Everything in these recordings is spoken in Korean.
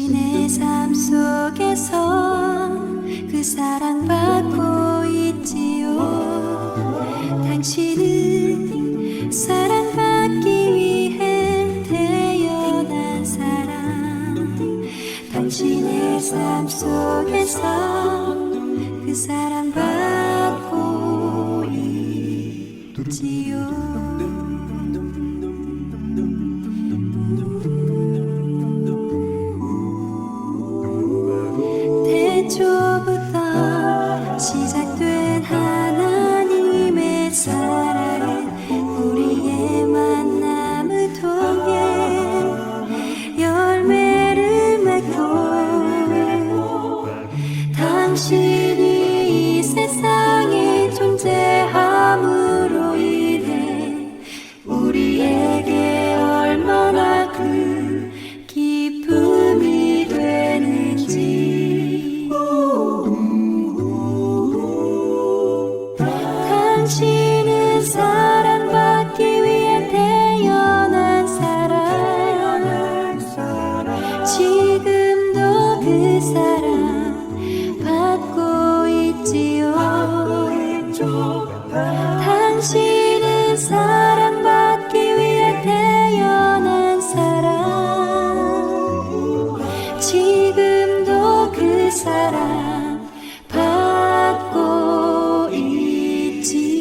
당신의 삶 속에서 그 사랑받고 있지요. 당신은 사랑받기 위해 태어난 사람. 당신의 삶 속에서 그 사랑받고 있지요. 태초부터 시작된 하나님의 사랑은 우리의 만남을 통해 열매를 맺고 당신이 이 세상에 존재함으로 인해 우리에게 얼마나 큰 기쁨이 되는지. 당신은 사랑받기 위해 태어난 사람. 지금도 그 사랑 받고 있지요. 당신은 사랑받기 위해 태어난 사람. 지금도 그 사랑 받고 있지요.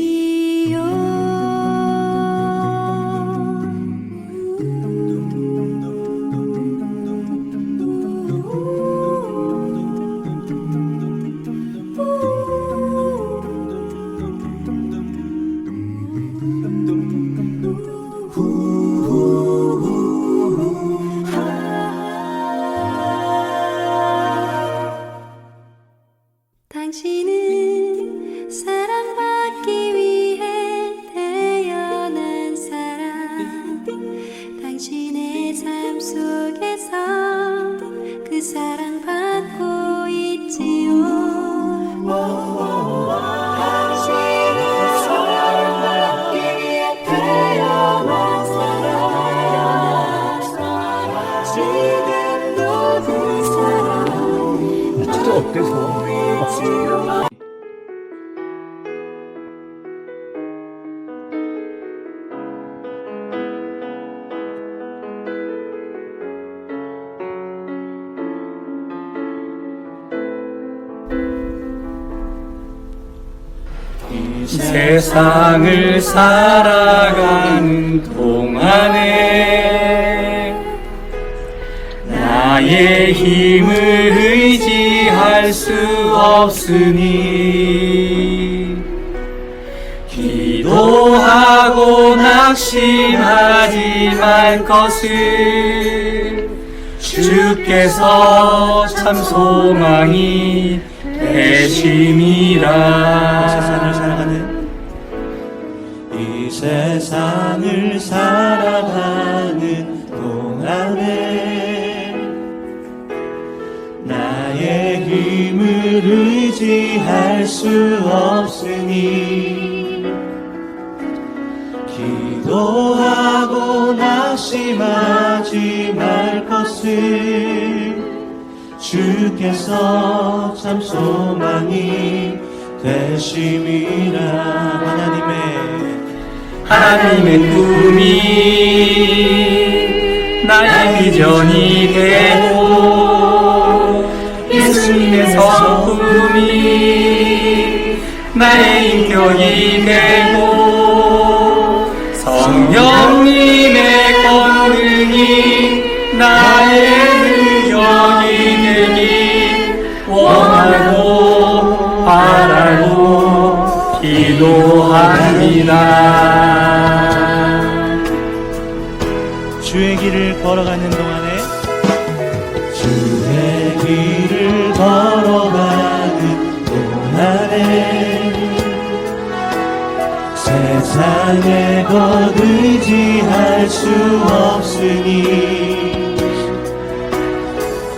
당신은 사랑받기 위해 태어난 사람. 당신의 삶 속에서 그 사랑받고 있지요. 당신은 사랑받기 위해 태어난 사람. 지금도 그 사랑 진짜 어때서? 이 세상을 살아가는 동안에 나의 힘을 의지할 수 없으니 기도하고 낙심하지 말 것을 주께서 참 소망이 되심이라. 이 세상을 살아가는 동안에 나의 힘을 의지할 수 없으니 기도하고 낙심하지 말 것을 주께서 참 소망이 되심이라. 하나님의 꿈이 나의 비전이 되고 예수님의 성품이 나의 인격이 되고 성령님의 권능이 나의 능력이 되길 원하고 바라고 기도합니다. 주의 길을 걸어가는 동안에 주의 길을 걸어가는 동안에 세상에 곧 의지할 수 없으니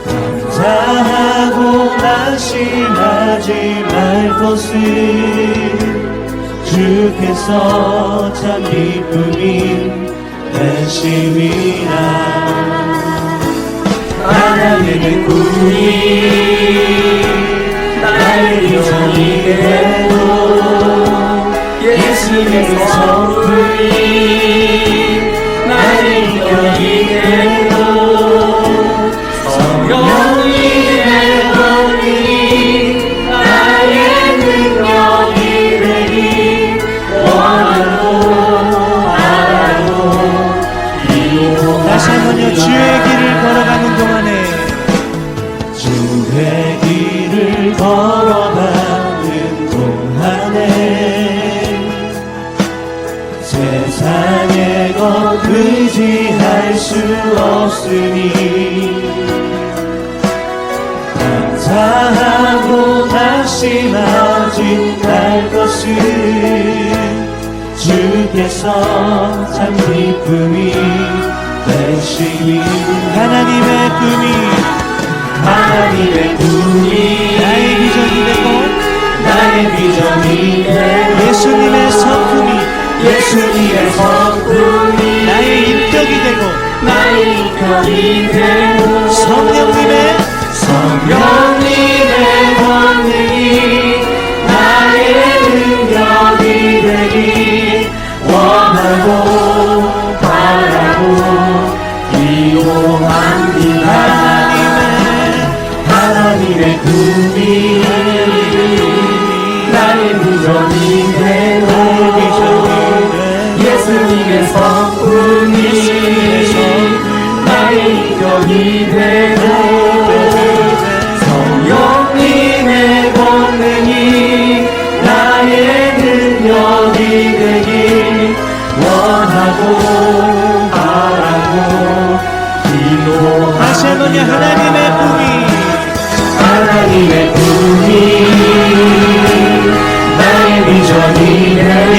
감사하고 낙심하지 말 것을 주께서 참 기쁨이 되심이라. 하나님의 하나님의 꿈이 나의 비전이 되고 예수님의 성품이 나의 인격이 되고 성령님의 권능이 나의 능력이 되기 원하고 바라고 다시 한번요. 주의 길을 걸어가는 동안에 주의 길을 걸어가는 동안에 세상의 것 의지할 수 없으니 감사하고 낙심하지 말 것은 주께서 참 기쁨이 되시니 하나님의 꿈이 나의 비전이 되고 예수님의 성품이 나의 인격이 되고 성령님의 권능이 나의 능력이 되기 원하고 바라고 기도합니다. 하나님의 꿈이 나의 비전이 되고 예수님의 성품이 나의 인격이 되고 성령님의 권능이 나의 능력이 되기 원하고 바라고 기도합니다. 다시 한번요. 하나님의 꿈이 나의 비전이 되고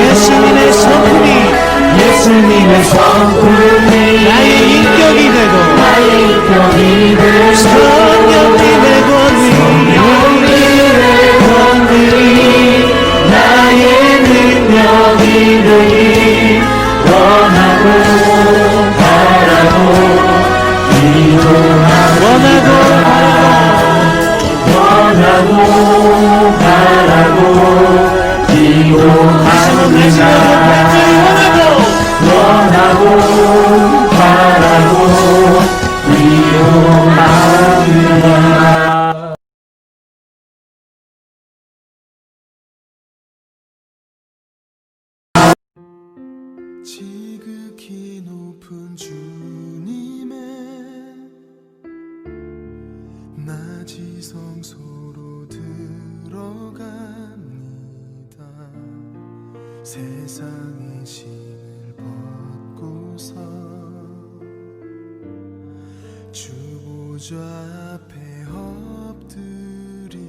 예수님의 성품이 나의 인격이 되고 성령님의 권능이 나의 능력이 되기 원하고 바라고 기도합니다. 원하고 바라고 기도합니다. 원하고 바라고 기도합니다. 지극히 높은 주님의 낮이 성소로 들어갑니다. 세상의 신을 벗고서 주 보좌 앞에 엎드리리.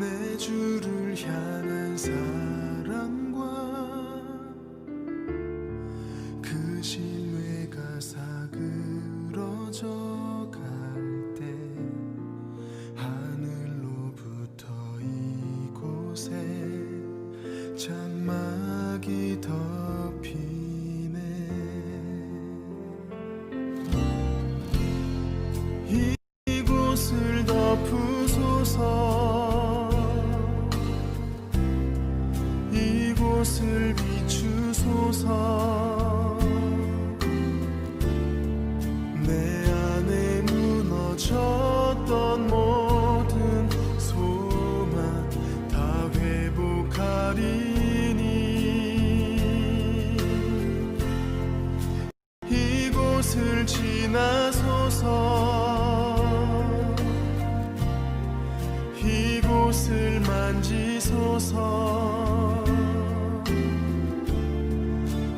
내 주를 향한 사랑과 그 신뢰가 사그러져 갈 때 하늘로부터 이곳에 장막이 덮이네. 이곳을 덮으소서. 이곳을 비추소서. 내 안에 무너졌던 모든 소망 다 회복하리니. 이곳을 지나소서. 이곳을 만지소서.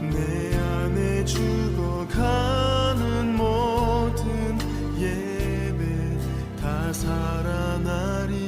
내 안에 죽어가는 모든 예배 다 살아나리라.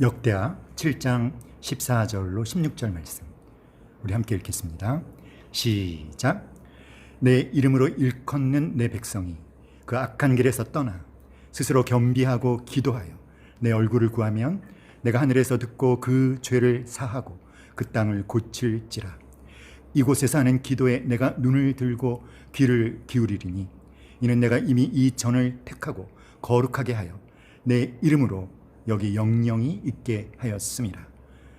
역대하 7장 14절로 16절 말씀 우리 함께 읽겠습니다. 시작. 내 이름으로 일컫는 내 백성이 그 악한 길에서 떠나 스스로 겸비하고 기도하여 내 얼굴을 구하면 내가 하늘에서 듣고 그 죄를 사하고 그 땅을 고칠지라. 이곳에서 하는 기도에 내가 눈을 들고 귀를 기울이리니 이는 내가 이미 이 전을 택하고 거룩하게 하여 내 이름으로 여기 영영이 있게 하였음이라.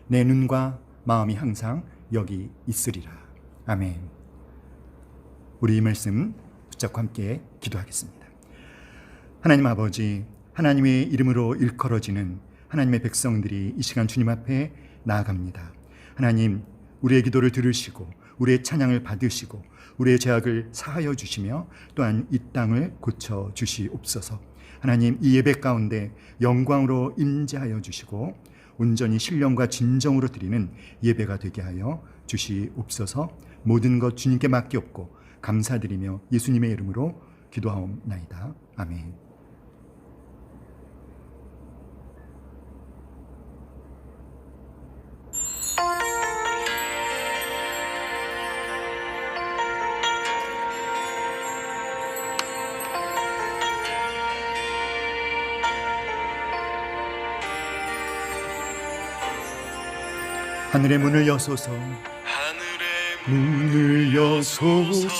내 눈과 마음이 항상 여기 있으리라. 아멘. 우리 이 말씀 붙잡고 함께 기도하겠습니다. 하나님 아버지, 하나님의 이름으로 일컬어지는 하나님의 백성들이 이 시간 주님 앞에 나아갑니다. 하나님, 우리의 기도를 들으시고 우리의 찬양을 받으시고 우리의 죄악을 사하여 주시며 또한 이 땅을 고쳐 주시옵소서. 하나님, 이 예배 가운데 영광으로 임재하여 주시고 온전히 신령과 진정으로 드리는 예배가 되게 하여 주시옵소서. 모든 것 주님께 맡기옵고 감사드리며 예수님의 이름으로 기도하옵나이다. 아멘. 하늘의 문을 여소서, 문을 여소서,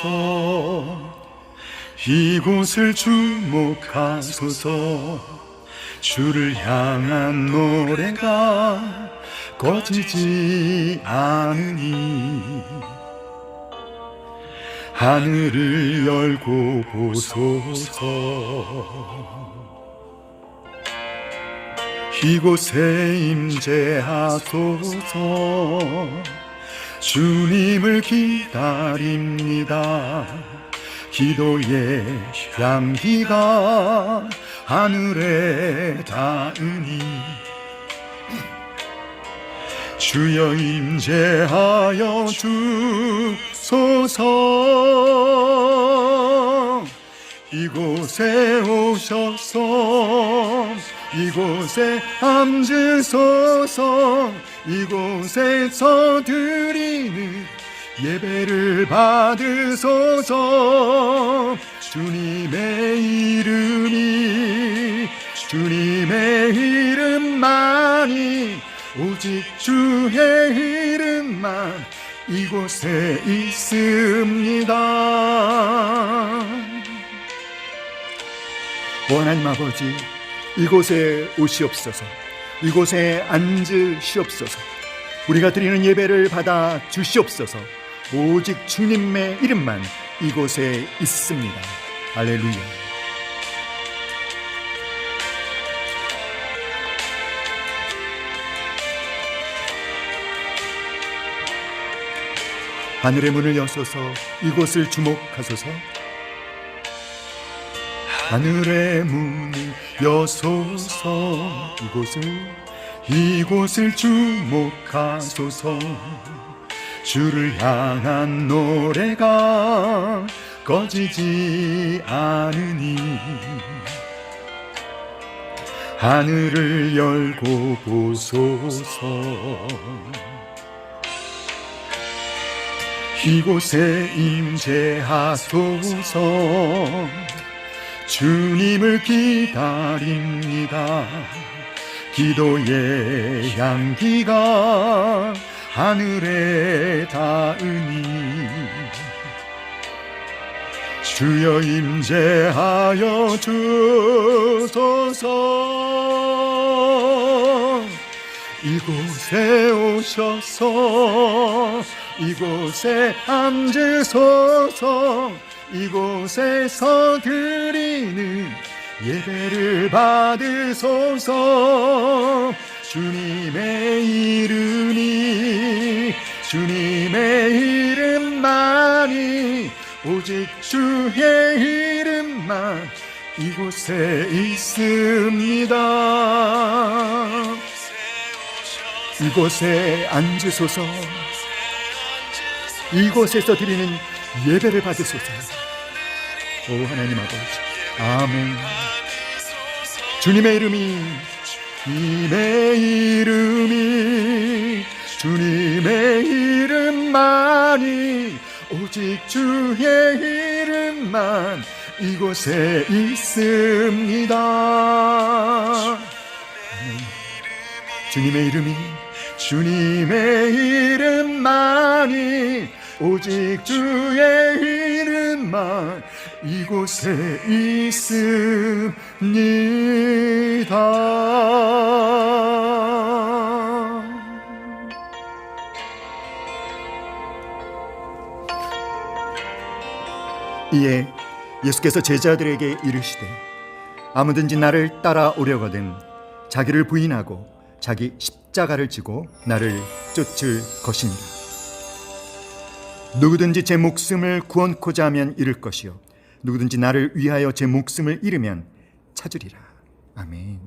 이곳을 주목하소서. 주를 향한 노래가 꺼지지 않으니 하늘을 열고 보소서. 이곳에 임재하소서. 주님을 기다립니다. 기도의 향기가 하늘에 닿으니 주여 임재하여 주소서. 이곳에 오셔서 이곳에 앉으소서. 이곳에서 드리는 예배를 받으소서. 주님의 이름만이 오직 주의 이름만 이곳에 있습니다. 하나님 아버지, 이곳에 오시옵소서. 이곳에 앉으시옵소서. 우리가 드리는 예배를 받아 주시옵소서. 오직 주님의 이름만 이곳에 있습니다. 할렐루야. 하늘의 문을 여소서. 이곳을 주목하소서. 하늘의 문을 여소서. 이곳을 주목하소서. 주를 향한 노래가 꺼지지 않으니 하늘을 열고 보소서. 이곳에 임재하소서. 주님을 기다립니다. 기도의 향기가 하늘에 닿으니 주여 임재하여 주소서. 이곳에 오셔서 이곳에 앉으소서. 이곳에서 드리는 예배를 받으소서. 주님의 이름만이 오직 주의 이름만 이곳에 있습니다. 이곳에 앉으소서. 이곳에서 드리는 예배를 받으소서. 오 하나님 아버지, 아멘. 주님의 이름이 주님의 이름이 주님의 이름만이 오직 주의 이름만 이곳에 있습니다. 주님의 이름이 주님의 이름만이 오직 주의 이름만 이곳에 있습니다. 이에 예수께서 제자들에게 이르시되 아무든지 나를 따라오려거든 자기를 부인하고 자기 십자가를 지고 나를 쫓을 것이니라. 누구든지 제 목숨을 구원코자 하면 잃을 것이요 누구든지 나를 위하여 제 목숨을 잃으면 찾으리라. 아멘.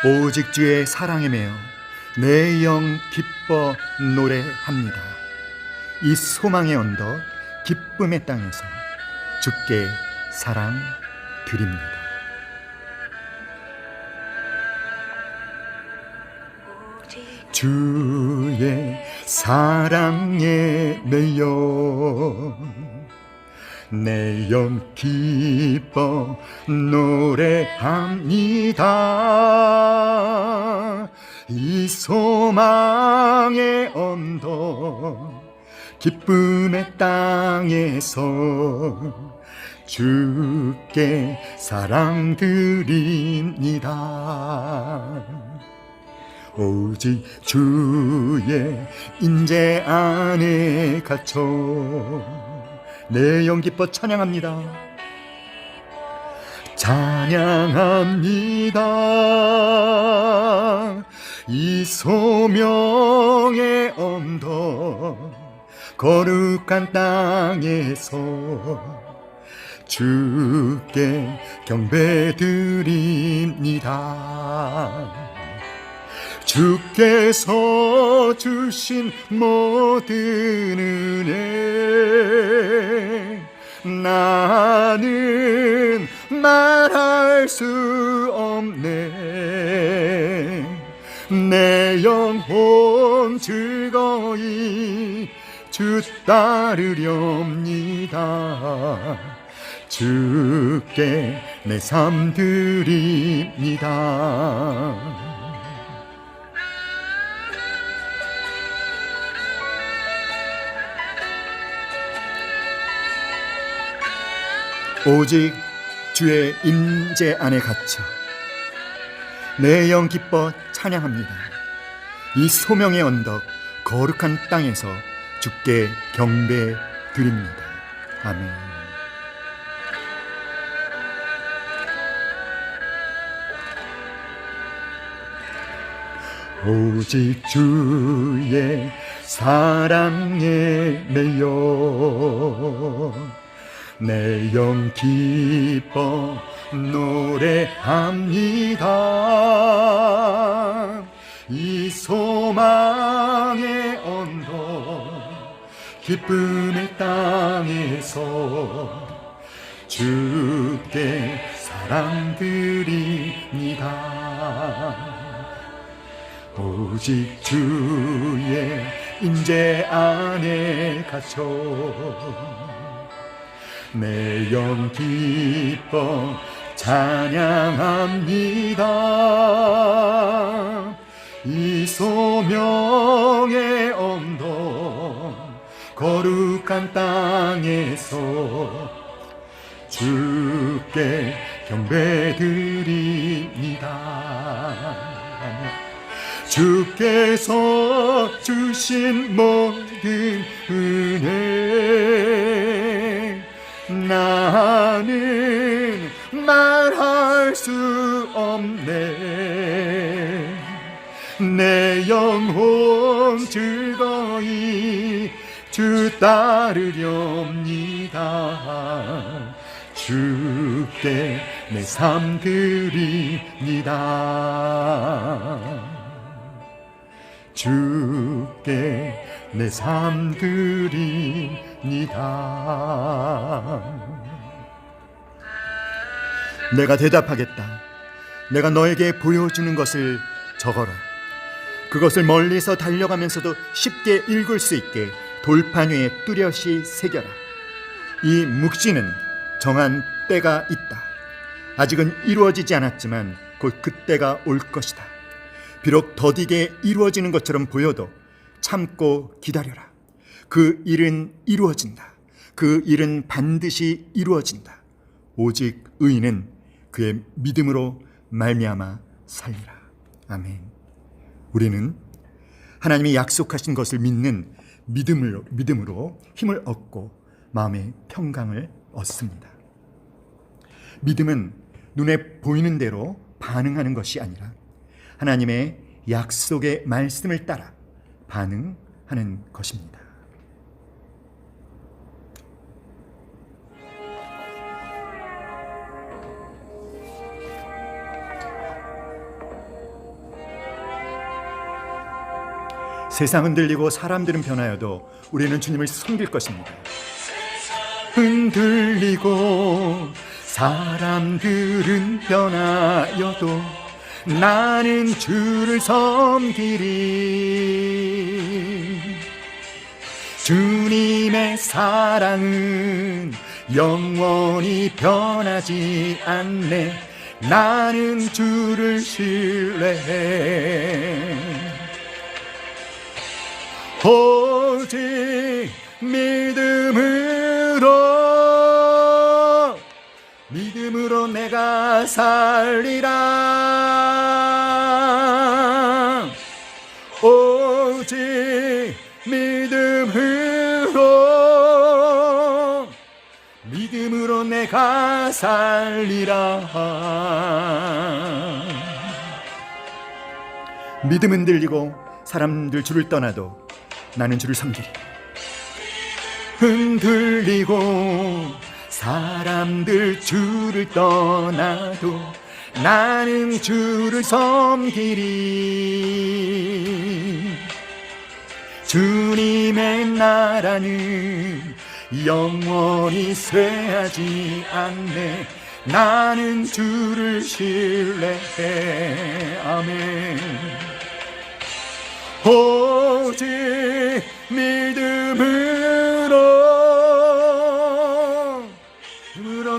오직 주의 사랑에 매여 내 영 기뻐 노래합니다. 이 소망의 언덕 기쁨의 땅에서 주께 사랑 드립니다. 주의 사랑에 매여 내 영 기뻐 노래합니다. 이 소망의 언덕 기쁨의 땅에서 주께 사랑 드립니다. 오직 주의 인재 안에 갇혀 내 영 기뻐 찬양합니다. 찬양합니다. 이 소명의 언덕 거룩한 땅에서 주께 경배드립니다. 주께서 주신 모든 은혜 나는 말할 수 없네. 내 영혼 즐거이 주 따르렵니다. 주께 내 삶 드립니다. 오직 주의 임재 안에 갇혀 내 영 기뻐 찬양합니다. 이 소명의 언덕 거룩한 땅에서 주께 경배 드립니다. 아멘. 오직 주의 사랑에 매여 내 영 기뻐 노래합니다. 이 소망의 언덕 기쁨의 땅에서 주께 사랑 드립니다. 오직 주의 임재 안에 갇혀 내 영 기뻐 찬양합니다. 이 소명의 언덕 거룩한 땅에서 주께 경배드립니다. 주께서 주신 모든 은혜 나는 말할 수 없네. 내 영혼 즐거이 주 따르렵니다. 주께 내 삶 드립니다. 주께 내 삶 드립니다. 내가 대답하겠다. 내가 너에게 보여주는 것을 적어라. 그것을 멀리서 달려가면서도 쉽게 읽을 수 있게 돌판 위에 뚜렷이 새겨라. 이 묵시는 정한 때가 있다. 아직은 이루어지지 않았지만 곧 그때가 올 것이다. 비록 더디게 이루어지는 것처럼 보여도 참고 기다려라. 그 일은 이루어진다. 그 일은 반드시 이루어진다. 오직 의인은 그의 믿음으로 말미암아 살리라. 아멘. 우리는 하나님이 약속하신 것을 믿는 믿음으로 힘을 얻고 마음의 평강을 얻습니다. 믿음은 눈에 보이는 대로 반응하는 것이 아니라 하나님의 약속의 말씀을 따라 반응하는 것입니다. 세상은 흔들리고 사람들은 변하여도 우리는 주님을 섬길 것입니다. 흔들리고 사람들은 변하여도 나는 주를 섬기리. 주님의 사랑은 영원히 변하지 않네. 나는 주를 신뢰해. 오직 믿음으로 내가 살리라. 오직 믿음으로 내가 살리라. 믿음은 흔들리고 사람들 주를 떠나도 나는 주를 섬기리. 흔들리고 사람들 주를 떠나도 나는 주를 섬기리. 주님의 나라는 영원히 쇠하지 않네. 나는 주를 신뢰해. 아멘. 오직 믿음으로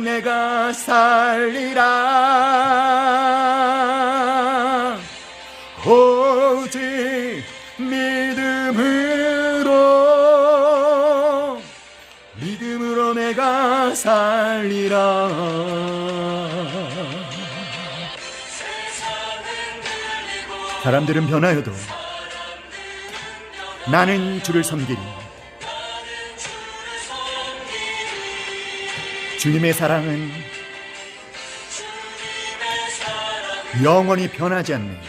내가 살리라. 오직 믿음으로 내가 살리라. 사람들은 변하여도 나는 주를 섬기리. 주님의 사랑은 영원히 변하지 않네.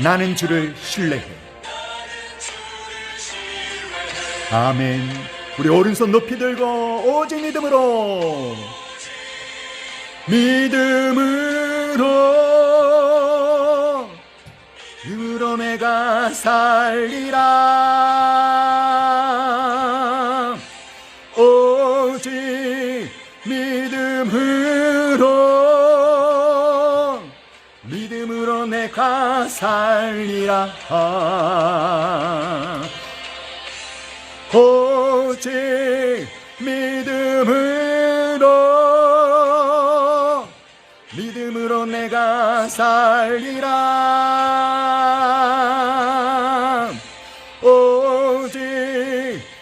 나는 주를 신뢰해. 아멘. 우리 오른손 높이 들고 오직 믿음으로 내가 살리라. 오직 믿음으로 내가 살리라. 오직 믿음으로 내가 살리라. 오직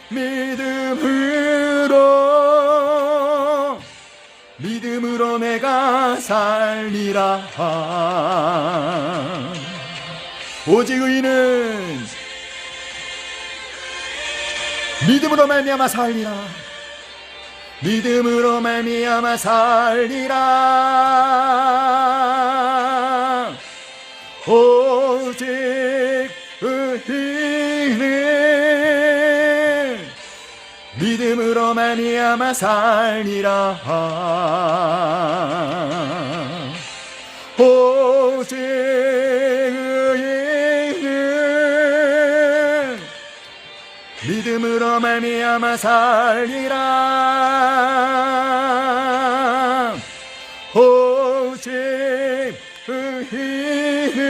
믿음으로 내가 살리라. 오직 의인은 믿음으로 말미암아 살리라. 믿음으로 말미암아 살리라. 오직 의인은 믿음으로 말미암아 살리라. 오직 의인은 믿음으로 말미암아 살리라. 오직 의인은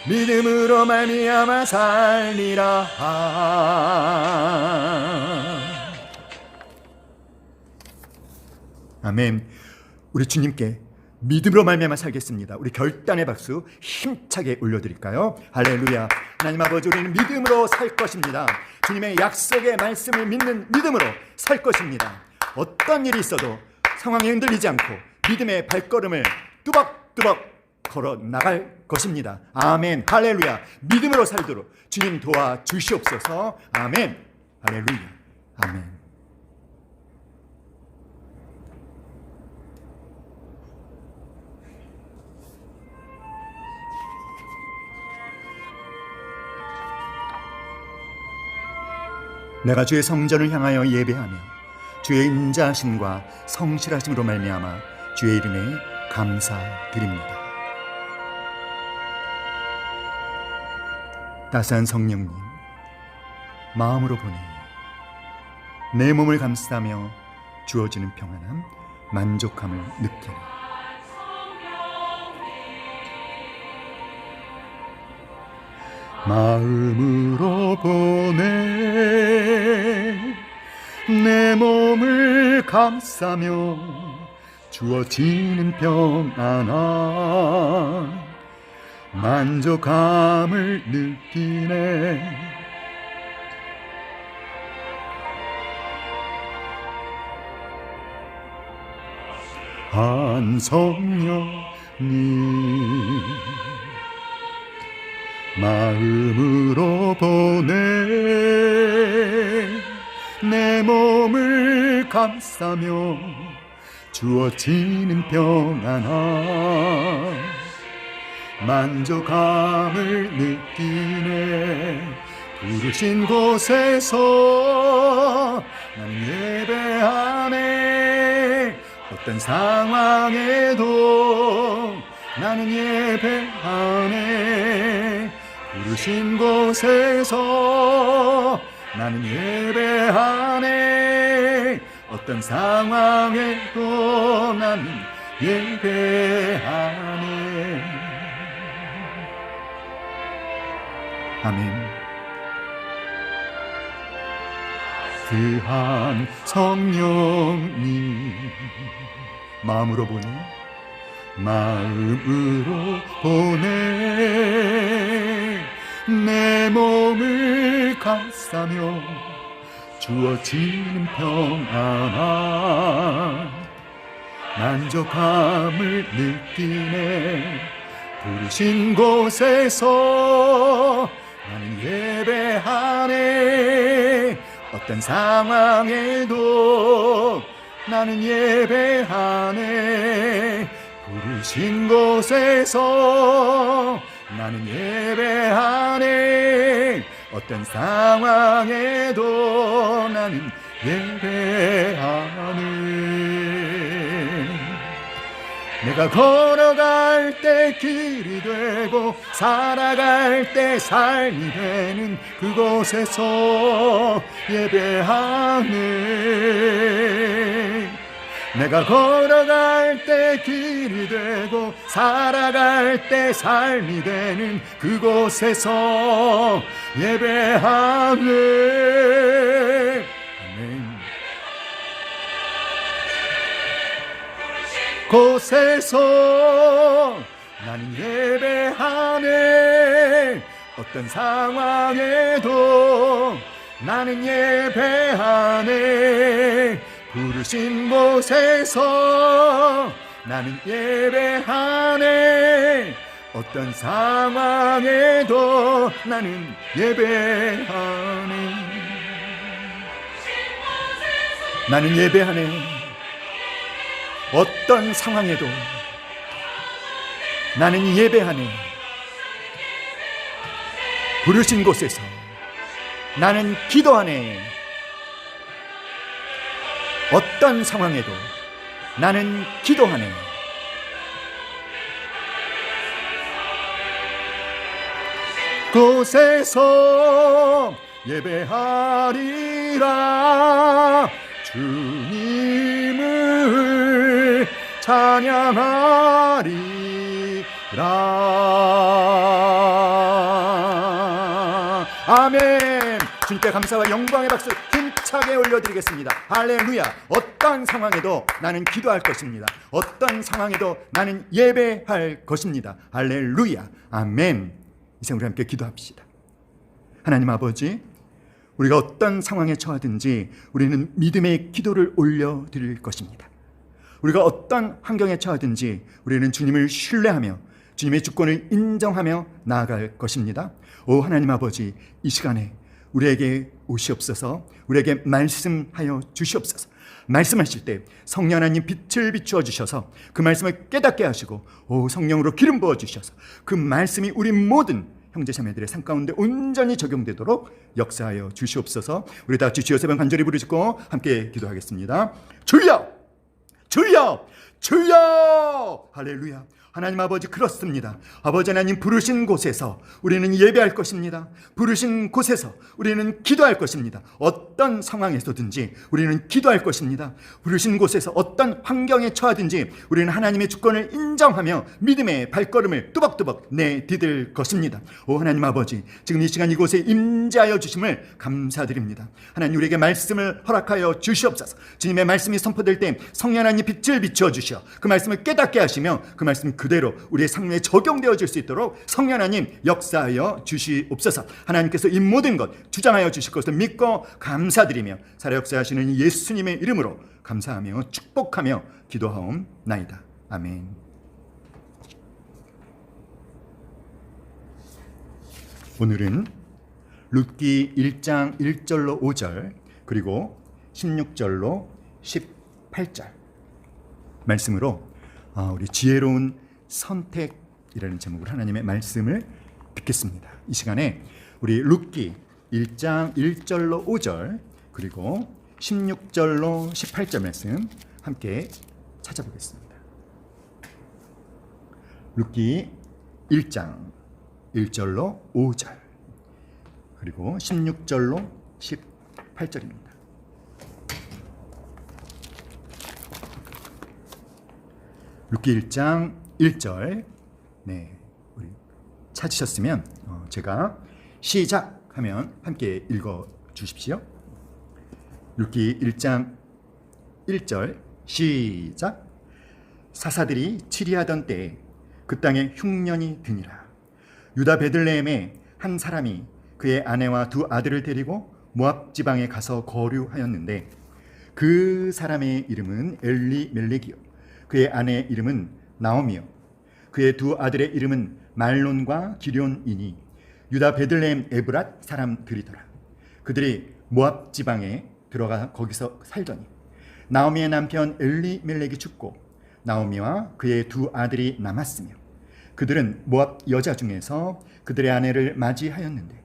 믿음으로 말미암아 살리라. 아멘. 우리 주님께 믿음으로 말미암아 살겠습니다. 우리 결단의 박수 힘차게 올려드릴까요? 할렐루야. 하나님 아버지, 우리는 믿음으로 살 것입니다. 주님의 약속의 말씀을 믿는 믿음으로 살 것입니다. 어떤 일이 있어도 상황에 흔들리지 않고 믿음의 발걸음을 뚜벅뚜벅 걸어 나갈 것입니다. 아멘. 할렐루야. 믿음으로 살도록 주님 도와주시옵소서. 아멘. 할렐루야. 아멘. 내가 주의 성전을 향하여 예배하며 주의 인자하심과 성실하심으로 말미암아 주의 이름에 감사드립니다. 따스한 성령님, 마음으로 보내 내 몸을 감싸며 주어지는 평안함, 만족함을 느끼라. 마음으로 보내 내 몸을 감싸며 주어지는 평안함, 만족함을 느끼네. 한 성령님, 마음으로 보내 내 몸을 감싸며 주어지는 평안함, 만족함을 느끼네. 부르신 곳에서 나는 예배하네. 어떤 상황에도 나는 예배하네. 부르신 곳에서 나는 예배하네. 어떤 상황에도 나는 예배하네. 아멘. 귀한 성령님, 마음으로 보내 마음으로 보내 내 몸을 감싸며 주어지는 평안함, 만족함을 느끼네. 부르신 곳에서 나는 예배하네. 어떤 상황에도 나는 예배하네. 부르신 곳에서 나는 예배하네. 어떤 상황에도 나는 예배하네. 내가 걸어갈 때 길이 되고 살아갈 때 삶이 되는 그곳에서 예배하네. 내가 걸어갈 때 길이 되고 살아갈 때 삶이 되는 그곳에서 예배하네. 아멘. 곳에서 나는 예배하네. 어떤 상황에도 나는 예배하네. 부르신 곳에서 나는 예배하네. 어떤 상황에도 나는 예배하네. 나는 예배하네. 어떤 상황에도 나는 예배하네. 부르신 곳에서 나는 기도하네. 어떤 상황에도 나는 기도하네. 이곳에서 예배하리라. 주님을 찬양하리라. 아멘. 주님께 감사와 영광의 박수 힘차게 올려드리겠습니다. 할렐루야. 어떤 상황에도 나는 기도할 것입니다. 어떤 상황에도 나는 예배할 것입니다. 할렐루야. 아멘. 이제 우리 함께 기도합시다. 하나님 아버지, 우리가 어떤 상황에 처하든지 우리는 믿음의 기도를 올려드릴 것입니다. 우리가 어떤 환경에 처하든지 우리는 주님을 신뢰하며 주님의 주권을 인정하며 나아갈 것입니다. 오 하나님 아버지, 이 시간에 우리에게 오시옵소서. 우리에게 말씀하여 주시옵소서. 말씀하실 때 성령 하나님 빛을 비추어 주셔서 그 말씀을 깨닫게 하시고, 오 성령으로 기름 부어 주셔서 그 말씀이 우리 모든 형제자매들의 삶 가운데 온전히 적용되도록 역사하여 주시옵소서. 우리 다 같이 주여 세 번 간절히 부르짖고 함께 기도하겠습니다. 주여, 주여, 주여. 할렐루야. 하나님 아버지, 그렇습니다. 아버지 하나님, 부르신 곳에서 우리는 예배할 것입니다. 부르신 곳에서 우리는 기도할 것입니다. 어떤 상황에서든지 우리는 기도할 것입니다. 부르신 곳에서 어떤 환경에 처하든지 우리는 하나님의 주권을 인정하며 믿음의 발걸음을 뚜벅뚜벅 내디딜 것입니다. 오 하나님 아버지, 지금 이 시간 이곳에 임재하여 주심을 감사드립니다. 하나님, 우리에게 말씀을 허락하여 주시옵소서. 주님의 말씀이 선포될 때 성령 하나님 빛을 비추어 주시어 그 말씀을 깨닫게 하시며 그 말씀 그대로 우리의 삶에 적용되어질 수 있도록 성령 하나님 역사하여 주시옵소서. 하나님께서 이 모든 것 주장하여 주실 것을 믿고 감사드리며 살아 역사하시는 예수님의 이름으로 감사하며 축복하며 기도하옵나이다. 아멘. 오늘은 룻기 1장 1절로 5절 그리고 16절로 18절 말씀으로 우리 지혜로운 선택이라는 제목으로 하나님의 말씀을 듣겠습니다. 이 시간에 우리 룻기 1장 1절로 5절 그리고 16절로 18절 말씀 함께 찾아보겠습니다. 룻기 1장 1절로 5절 그리고 16절로 18절입니다. 룻기 1장 1절 네, 우리 찾으셨으면 제가 시작하면 함께 읽어 주십시오. 룻기 1장 1절 시작. 사사들이 치리하던 때에 그 땅에 흉년이 드니라. 유다 베들레헴에 한 사람이 그의 아내와 두 아들을 데리고 모압 지방에 가서 거류하였는데 그 사람의 이름은 엘리멜렉이요 그의 아내의 이름은 나오미요 그의 두 아들의 이름은 말론과 기럨이니 유다 베들레헴 에브랏 사람들이더라. 그들이 모압 지방에 들어가 거기서 살더니 나오미의 남편 엘리멜렉이 죽고 나오미와 그의 두 아들이 남았으며 그들은 모압 여자 중에서 그들의 아내를 맞이하였는데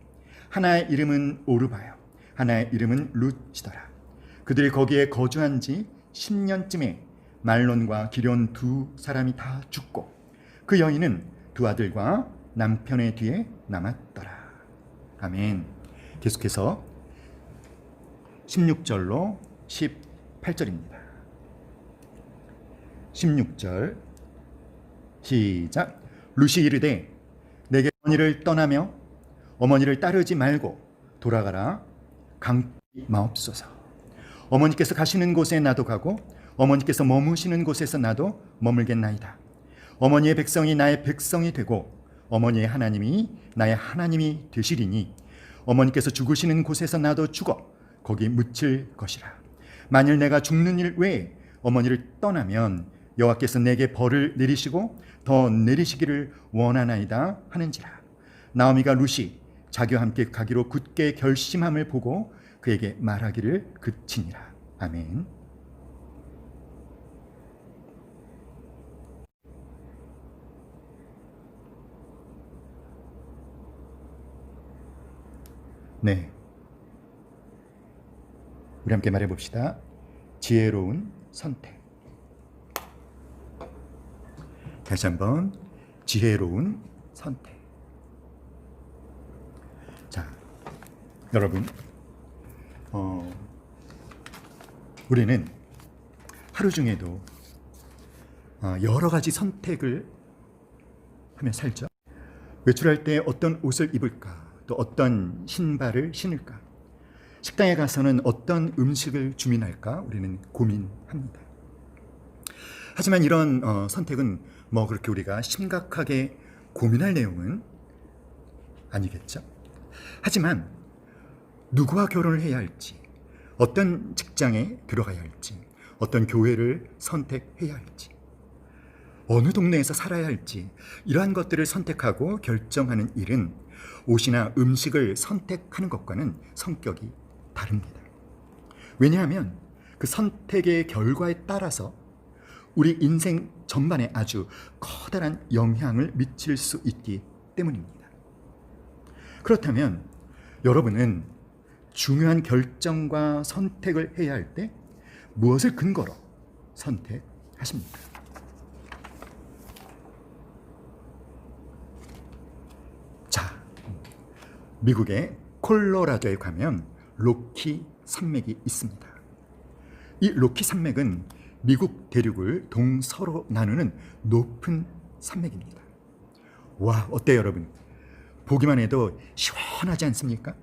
하나의 이름은 오르바요 하나의 이름은 룻이더라. 그들이 거기에 거주한 지 10년쯤에 말론과 기럨 두 사람이 다 죽고 그 여인은 두 아들과 남편의 뒤에 남았더라. 아멘. 계속해서 16절로 18절입니다. 16절 시작. 룻이 이르되 내게 어머니를 떠나며 어머니를 따르지 말고 돌아가라. 강치 마옵소서. 어머니께서 가시는 곳에 나도 가고 어머니께서 머무시는 곳에서 나도 머물겠나이다. 어머니의 백성이 나의 백성이 되고 어머니의 하나님이 나의 하나님이 되시리니 어머니께서 죽으시는 곳에서 나도 죽어 거기 묻힐 것이라. 만일 내가 죽는 일 외에 어머니를 떠나면 여호와께서 내게 벌을 내리시고 더 내리시기를 원하나이다 하는지라. 나오미가 룻이 자기와 함께 가기로 굳게 결심함을 보고 그에게 말하기를 그치니라. 아멘. 네, 우리 함께 말해봅시다. 지혜로운 선택. 다시 한번 지혜로운 선택. 여러분, 우리는 하루 중에도 여러 가지 선택을 하며 살죠. 외출할 때 어떤 옷을 입을까, 또 어떤 신발을 신을까, 식당에 가서는 어떤 음식을 주문할까 우리는 고민합니다. 하지만 이런 선택은 뭐 그렇게 우리가 심각하게 고민할 내용은 아니겠죠. 하지만 누구와 결혼을 해야 할지, 어떤 직장에 들어가야 할지, 어떤 교회를 선택해야 할지, 어느 동네에서 살아야 할지, 이러한 것들을 선택하고 결정하는 일은 옷이나 음식을 선택하는 것과는 성격이 다릅니다. 왜냐하면 그 선택의 결과에 따라서 우리 인생 전반에 아주 커다란 영향을 미칠 수 있기 때문입니다. 그렇다면 여러분은 중요한 결정과 선택을 해야 할 때 무엇을 근거로 선택하십니까? 자, 미국의 콜로라도에 가면 로키 산맥이 있습니다. 이 로키 산맥은 미국 대륙을 동서로 나누는 높은 산맥입니다. 와, 어때요 여러분? 보기만 해도 시원하지 않습니까?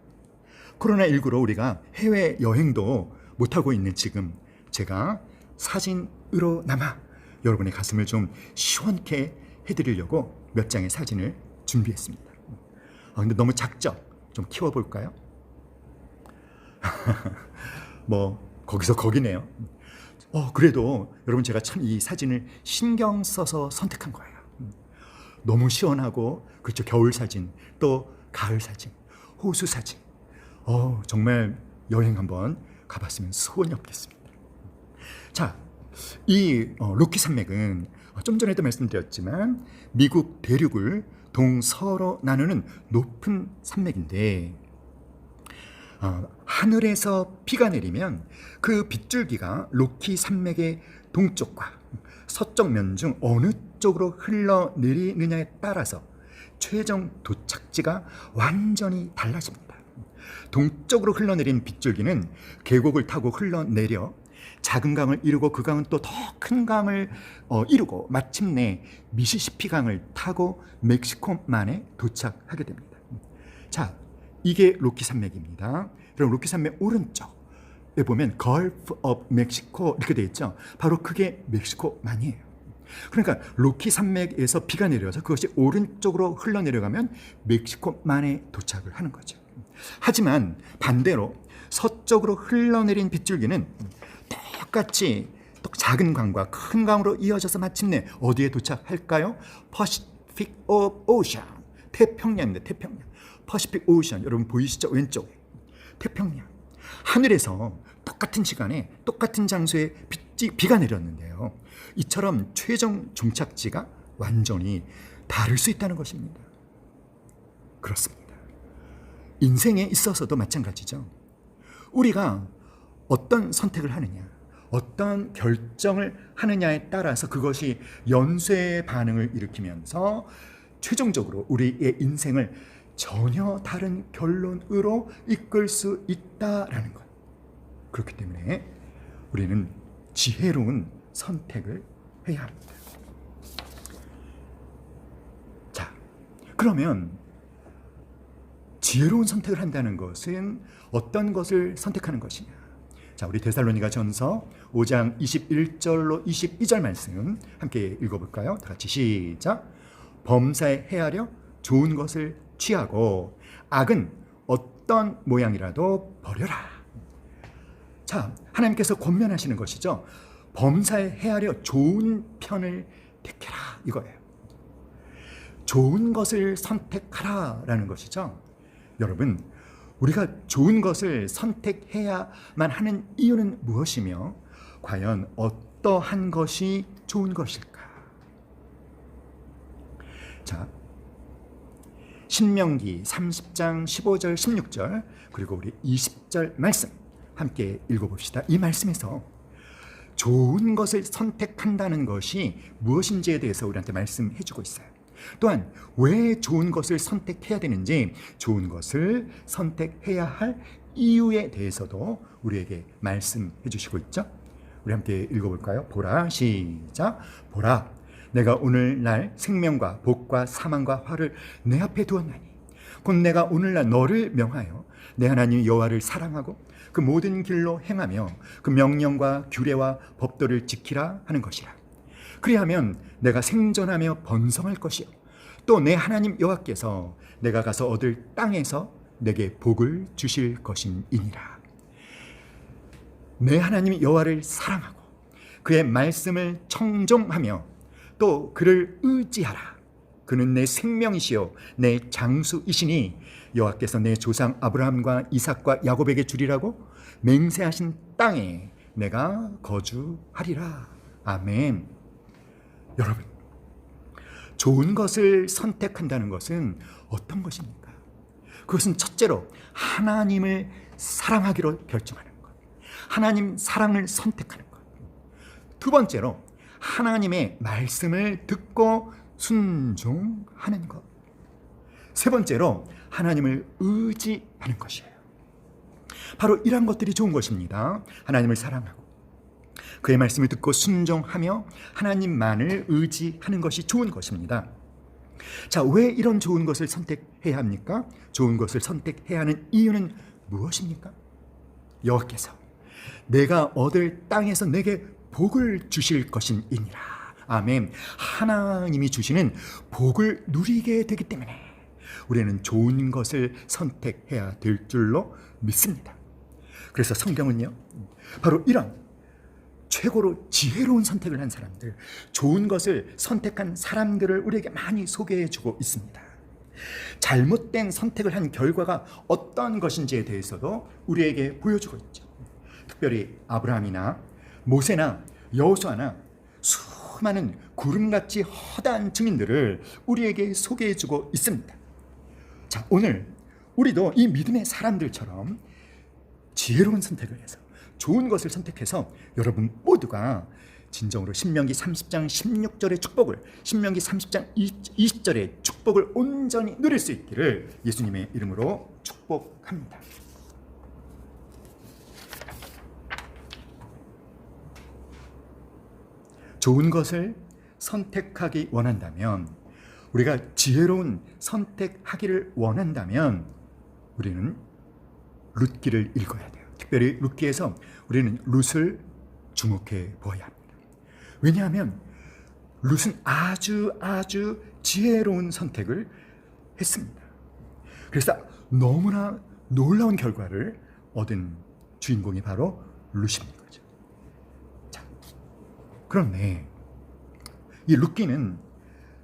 코로나19로 우리가 해외여행도 못하고 있는 지금 제가 사진으로나마 여러분의 가슴을 좀 시원케 해드리려고 몇 장의 사진을 준비했습니다. 근데 너무 작죠? 좀 키워볼까요? 뭐 거기서 거기네요. 그래도 여러분 제가 참 이 사진을 신경 써서 선택한 거예요. 너무 시원하고, 그렇죠, 겨울 사진, 또 가을 사진, 호수 사진. 정말 여행 한번 가봤으면 소원이 없겠습니다. 자, 이 로키 산맥은 좀 전에도 말씀드렸지만 미국 대륙을 동서로 나누는 높은 산맥인데, 하늘에서 비가 내리면 그 빗줄기가 로키 산맥의 동쪽과 서쪽 면 중 어느 쪽으로 흘러내리느냐에 따라서 최종 도착지가 완전히 달라집니다. 동쪽으로 흘러내린 빗줄기는 계곡을 타고 흘러내려 작은 강을 이루고 그 강은 또 더 큰 강을 이루고 마침내 미시시피 강을 타고 멕시코만에 도착하게 됩니다. 자, 이게 로키 산맥입니다. 그럼 로키 산맥 오른쪽에 보면 Gulf of Mexico 이렇게 되어 있죠. 바로 그게 멕시코만이에요. 그러니까 로키 산맥에서 비가 내려서 그것이 오른쪽으로 흘러내려가면 멕시코만에 도착을 하는 거죠. 하지만 반대로 서쪽으로 흘러내린 빗줄기는 똑같이 또 작은 강과 큰 강으로 이어져서 마침내 어디에 도착할까요? Pacific Ocean, 태평양입니다. 태평양. Pacific Ocean, 여러분 보이시죠? 왼쪽에 태평양. 하늘에서 똑같은 시간에 똑같은 장소에 비가 내렸는데요, 이처럼 최종 종착지가 완전히 다를 수 있다는 것입니다. 그렇습니다. 인생에 있어서도 마찬가지죠. 우리가 어떤 선택을 하느냐, 어떤 결정을 하느냐에 따라서 그것이 연쇄 반응을 일으키면서 최종적으로 우리의 인생을 전혀 다른 결론으로 이끌 수 있다라는 것. 그렇기 때문에 우리는 지혜로운 선택을 해야 합니다. 자, 그러면 지혜로운 선택을 한다는 것은 어떤 것을 선택하는 것이냐? 자, 우리 데살로니가 전서 5장 21절로 22절 말씀 함께 읽어볼까요? 다 같이 시작. 범사에 헤아려 좋은 것을 취하고 악은 어떤 모양이라도 버려라. 자, 하나님께서 권면하시는 것이죠. 범사에 헤아려 좋은 편을 택해라, 이거예요. 좋은 것을 선택하라라는 것이죠. 여러분, 우리가 좋은 것을 선택해야만 하는 이유는 무엇이며 과연 어떠한 것이 좋은 것일까? 자, 신명기 30장 15절 16절 그리고 우리 20절 말씀 함께 읽어봅시다. 이 말씀에서 좋은 것을 선택한다는 것이 무엇인지에 대해서 우리한테 말씀해 주고 있어요. 또한 왜 좋은 것을 선택해야 되는지, 좋은 것을 선택해야 할 이유에 대해서도 우리에게 말씀해 주시고 있죠. 우리 함께 읽어볼까요? 보라, 시작. 보라, 내가 오늘날 생명과 복과 사망과 화를 내 앞에 두었나니 곧 내가 오늘날 너를 명하여 내 하나님 여호와를 사랑하고 그 모든 길로 행하며 그 명령과 규례와 법도를 지키라 하는 것이라. 그리하면 내가 생존하며 번성할 것이요 또 내 하나님 여호와께서 내가 가서 얻을 땅에서 내게 복을 주실 것이니라. 내 하나님 여호와를 사랑하고 그의 말씀을 청종하며 또 그를 의지하라. 그는 내 생명이시요 내 장수이시니 여호와께서 내 조상 아브라함과 이삭과 야곱에게 주리라고 맹세하신 땅에 내가 거주하리라. 아멘. 여러분, 좋은 것을 선택한다는 것은 어떤 것입니까? 그것은 첫째로 하나님을 사랑하기로 결정하는 것, 하나님 사랑을 선택하는 것. 두 번째로 하나님의 말씀을 듣고 순종하는 것. 세 번째로 하나님을 의지하는 것이에요. 바로 이러한 것들이 좋은 것입니다. 하나님을 사랑하고 그의 말씀을 듣고 순종하며 하나님만을 의지하는 것이 좋은 것입니다. 자, 왜 이런 좋은 것을 선택해야 합니까? 좋은 것을 선택해야 하는 이유는 무엇입니까? 여호와께서 내가 얻을 땅에서 내게 복을 주실 것이니라. 아멘. 하나님이 주시는 복을 누리게 되기 때문에 우리는 좋은 것을 선택해야 될 줄로 믿습니다. 그래서 성경은요, 바로 이런 최고로 지혜로운 선택을 한 사람들, 좋은 것을 선택한 사람들을 우리에게 많이 소개해주고 있습니다. 잘못된 선택을 한 결과가 어떤 것인지에 대해서도 우리에게 보여주고 있죠. 특별히 아브라함이나 모세나 여호수아나 수많은 구름같이 허다한 증인들을 우리에게 소개해주고 있습니다. 자, 오늘 우리도 이 믿음의 사람들처럼 지혜로운 선택을 해서 좋은 것을 선택해서 여러분 모두가 진정으로 신명기 30장 16절의 축복을, 신명기 30장 20절의 축복을 온전히 누릴 수 있기를 예수님의 이름으로 축복합니다. 좋은 것을 선택하기 원한다면, 우리가 지혜로운 선택하기를 원한다면 우리는 룻기를 읽어야 돼요. 특별히 룻기에서 우리는 룻을 주목해 보아야 합니다. 왜냐하면 룻은 아주 지혜로운 선택을 했습니다. 그래서 너무나 놀라운 결과를 얻은 주인공이 바로 룻입니다. 자, 그런데 이 룻기는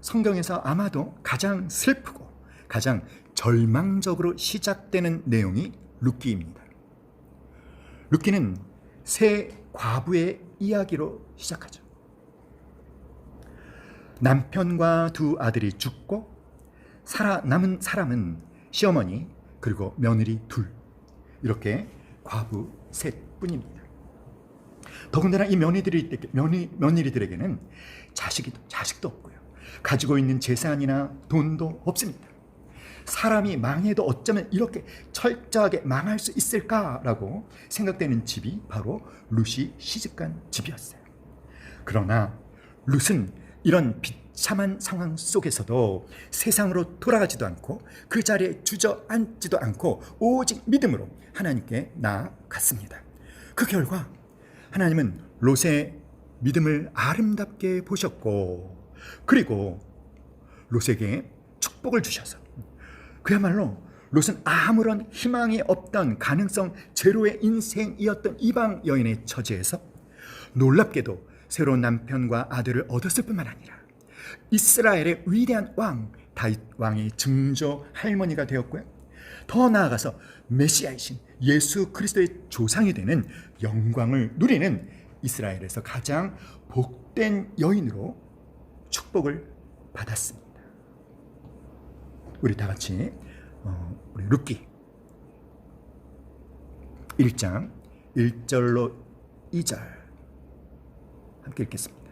성경에서 아마도 가장 슬프고 가장 절망적으로 시작되는 내용이 룻기입니다. 룻기는 세 과부의 이야기로 시작하죠. 남편과 두 아들이 죽고 살아남은 사람은 시어머니 그리고 며느리 둘, 이렇게 과부 셋뿐입니다. 더군다나 이 며느리들에게는 자식도 없고요, 가지고 있는 재산이나 돈도 없습니다. 사람이 망해도 어쩌면 이렇게 철저하게 망할 수 있을까라고 생각되는 집이 바로 룻이 시집간 집이었어요. 그러나 룻은 이런 비참한 상황 속에서도 세상으로 돌아가지도 않고 그 자리에 주저앉지도 않고 오직 믿음으로 하나님께 나아갔습니다. 그 결과 하나님은 롯의 믿음을 아름답게 보셨고, 그리고 롯에게 축복을 주셔서 그야말로 롯은 아무런 희망이 없던 가능성 제로의 인생이었던 이방 여인의 처지에서 놀랍게도 새로운 남편과 아들을 얻었을 뿐만 아니라 이스라엘의 위대한 왕 다윗 왕의 증조 할머니가 되었고요, 더 나아가서 메시아이신 예수 그리스도의 조상이 되는 영광을 누리는 이스라엘에서 가장 복된 여인으로 축복을 받았습니다. 우리 다 같이 우리 룻기 1장 1절로 2절 함께 읽겠습니다.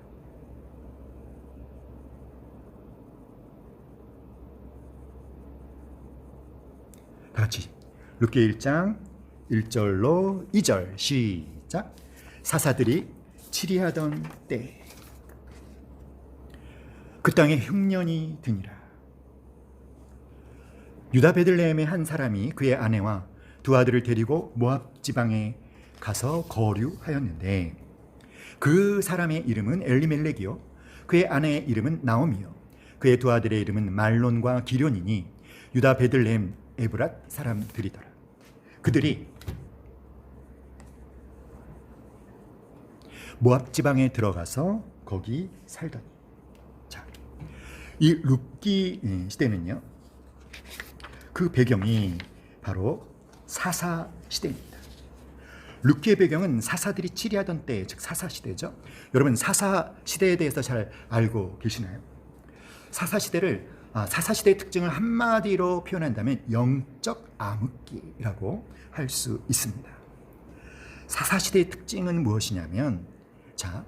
다 같이 룻기 1장 1절로 2절 시작. 사사들이 치리하던 때 그 땅에 흉년이 드니라. 유다 베들레헴의 한 사람이 그의 아내와 두 아들을 데리고 모압 지방에 가서 거류하였는데 그 사람의 이름은 엘리멜렉이요 그의 아내의 이름은 나오미요 그의 두 아들의 이름은 말론과 기련이니 유다 베들레헴 에브랏 사람들이더라. 그들이 모압 지방에 들어가서 거기 살더니. 자, 이 룻기 시대는요, 그 배경이 바로 사사 시대입니다. 룻기의 배경은 사사들이 치리하던 때, 즉 사사 시대죠. 여러분 사사 시대에 대해서 잘 알고 계시나요? 사사 시대의 특징을 한마디로 표현한다면 영적 암흑기라고 할 수 있습니다. 사사 시대의 특징은 무엇이냐면, 자,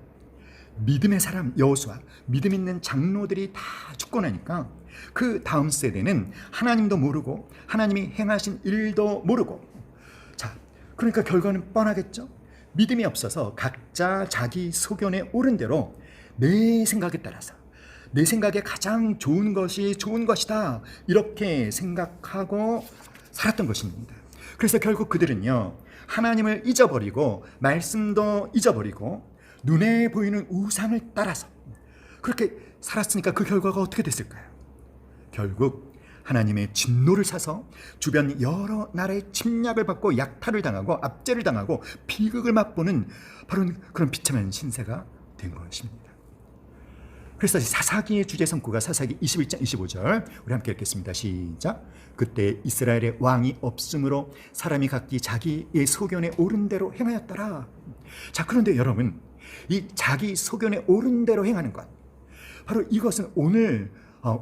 믿음의 사람 여호수아, 믿음 있는 장로들이 다 죽고 나니까 그 다음 세대는 하나님도 모르고 하나님이 행하신 일도 모르고, 자, 그러니까 결과는 뻔하겠죠. 믿음이 없어서 각자 자기 소견에 옳은 대로 내 생각에 따라서 내 생각에 가장 좋은 것이 좋은 것이다 이렇게 생각하고 살았던 것입니다. 그래서 결국 그들은요, 하나님을 잊어버리고 말씀도 잊어버리고 눈에 보이는 우상을 따라서 그렇게 살았으니까 그 결과가 어떻게 됐을까요? 결국 하나님의 진노를 사서 주변 여러 나라의 침략을 받고 약탈을 당하고 압제를 당하고 비극을 맛보는 바로 그런 비참한 신세가 된 것입니다. 그래서 사사기의 주제 성구가 사사기 21장 25절 우리 함께 읽겠습니다. 시작. 그때 이스라엘의 왕이 없으므로 사람이 각기 자기의 소견에 옳은 대로 행하였더라. 자, 그런데 여러분, 이 자기 소견에 옳은 대로 행하는 것, 바로 이것은 오늘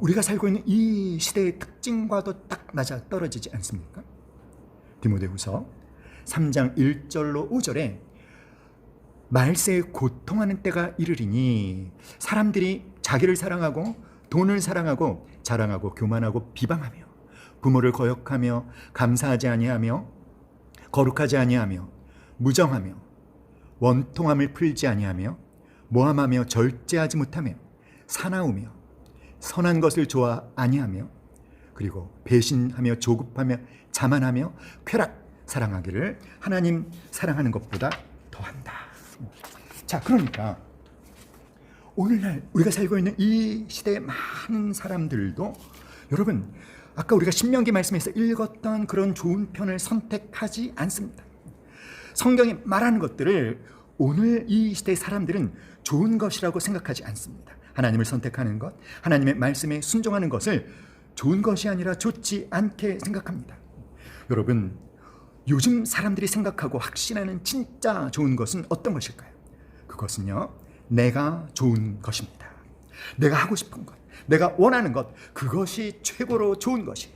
우리가 살고 있는 이 시대의 특징과도 딱 맞아 떨어지지 않습니까? 디모데후서 3장 1절로 5절에 말세에 고통하는 때가 이르리니 사람들이 자기를 사랑하고 돈을 사랑하고 자랑하고 교만하고 비방하며 부모를 거역하며 감사하지 아니하며 거룩하지 아니하며 무정하며 원통함을 풀지 아니하며 모함하며 절제하지 못하며 사나우며 선한 것을 좋아 아니하며 그리고 배신하며 조급하며 자만하며 쾌락 사랑하기를 하나님 사랑하는 것보다 더한다. 자, 그러니까 오늘날 우리가 살고 있는 이 시대의 많은 사람들도 여러분, 아까 우리가 신명기 말씀에서 읽었던 그런 좋은 편을 선택하지 않습니다. 성경이 말하는 것들을 오늘 이 시대의 사람들은 좋은 것이라고 생각하지 않습니다. 하나님을 선택하는 것, 하나님의 말씀에 순종하는 것을 좋은 것이 아니라 좋지 않게 생각합니다. 여러분, 요즘 사람들이 생각하고 확신하는 진짜 좋은 것은 어떤 것일까요? 그것은요, 내가 좋은 것입니다. 내가 하고 싶은 것, 내가 원하는 것, 그것이 최고로 좋은 것이에요.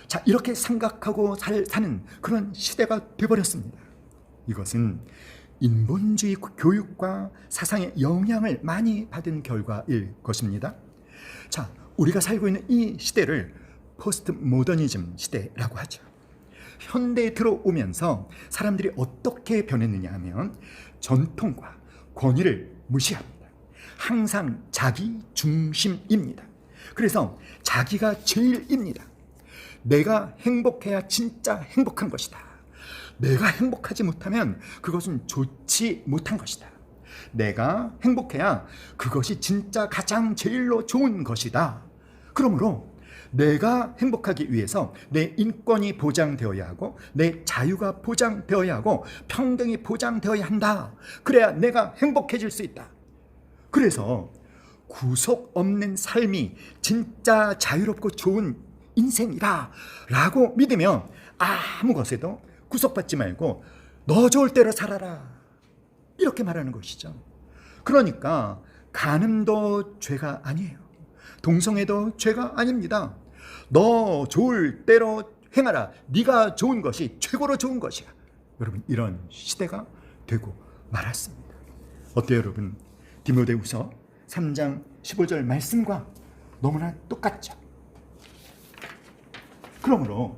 자, 이렇게 생각하고 사는 그런 시대가 되어버렸습니다. 이것은 인본주의 교육과 사상의 영향을 많이 받은 결과일 것입니다. 자, 우리가 살고 있는 이 시대를 포스트 모더니즘 시대라고 하죠. 현대에 들어오면서 사람들이 어떻게 변했느냐 하면 전통과 권위를 무시합니다. 항상 자기 중심입니다. 그래서 자기가 제일입니다. 내가 행복해야 진짜 행복한 것이다. 내가 행복하지 못하면 그것은 좋지 못한 것이다. 내가 행복해야 그것이 진짜 가장 제일로 좋은 것이다. 그러므로 내가 행복하기 위해서 내 인권이 보장되어야 하고 내 자유가 보장되어야 하고 평등이 보장되어야 한다. 그래야 내가 행복해질 수 있다. 그래서 구속 없는 삶이 진짜 자유롭고 좋은 인생이다 라고 믿으면 아무 것에도 구속받지 말고 너 좋을 대로 살아라 이렇게 말하는 것이죠. 그러니까 간음도 죄가 아니에요. 동성애도 죄가 아닙니다. 너 좋을 대로 행하라. 네가 좋은 것이 최고로 좋은 것이야. 여러분, 이런 시대가 되고 말았습니다. 어때요 여러분? 디모데후서 3장 15절 말씀과 너무나 똑같죠. 그러므로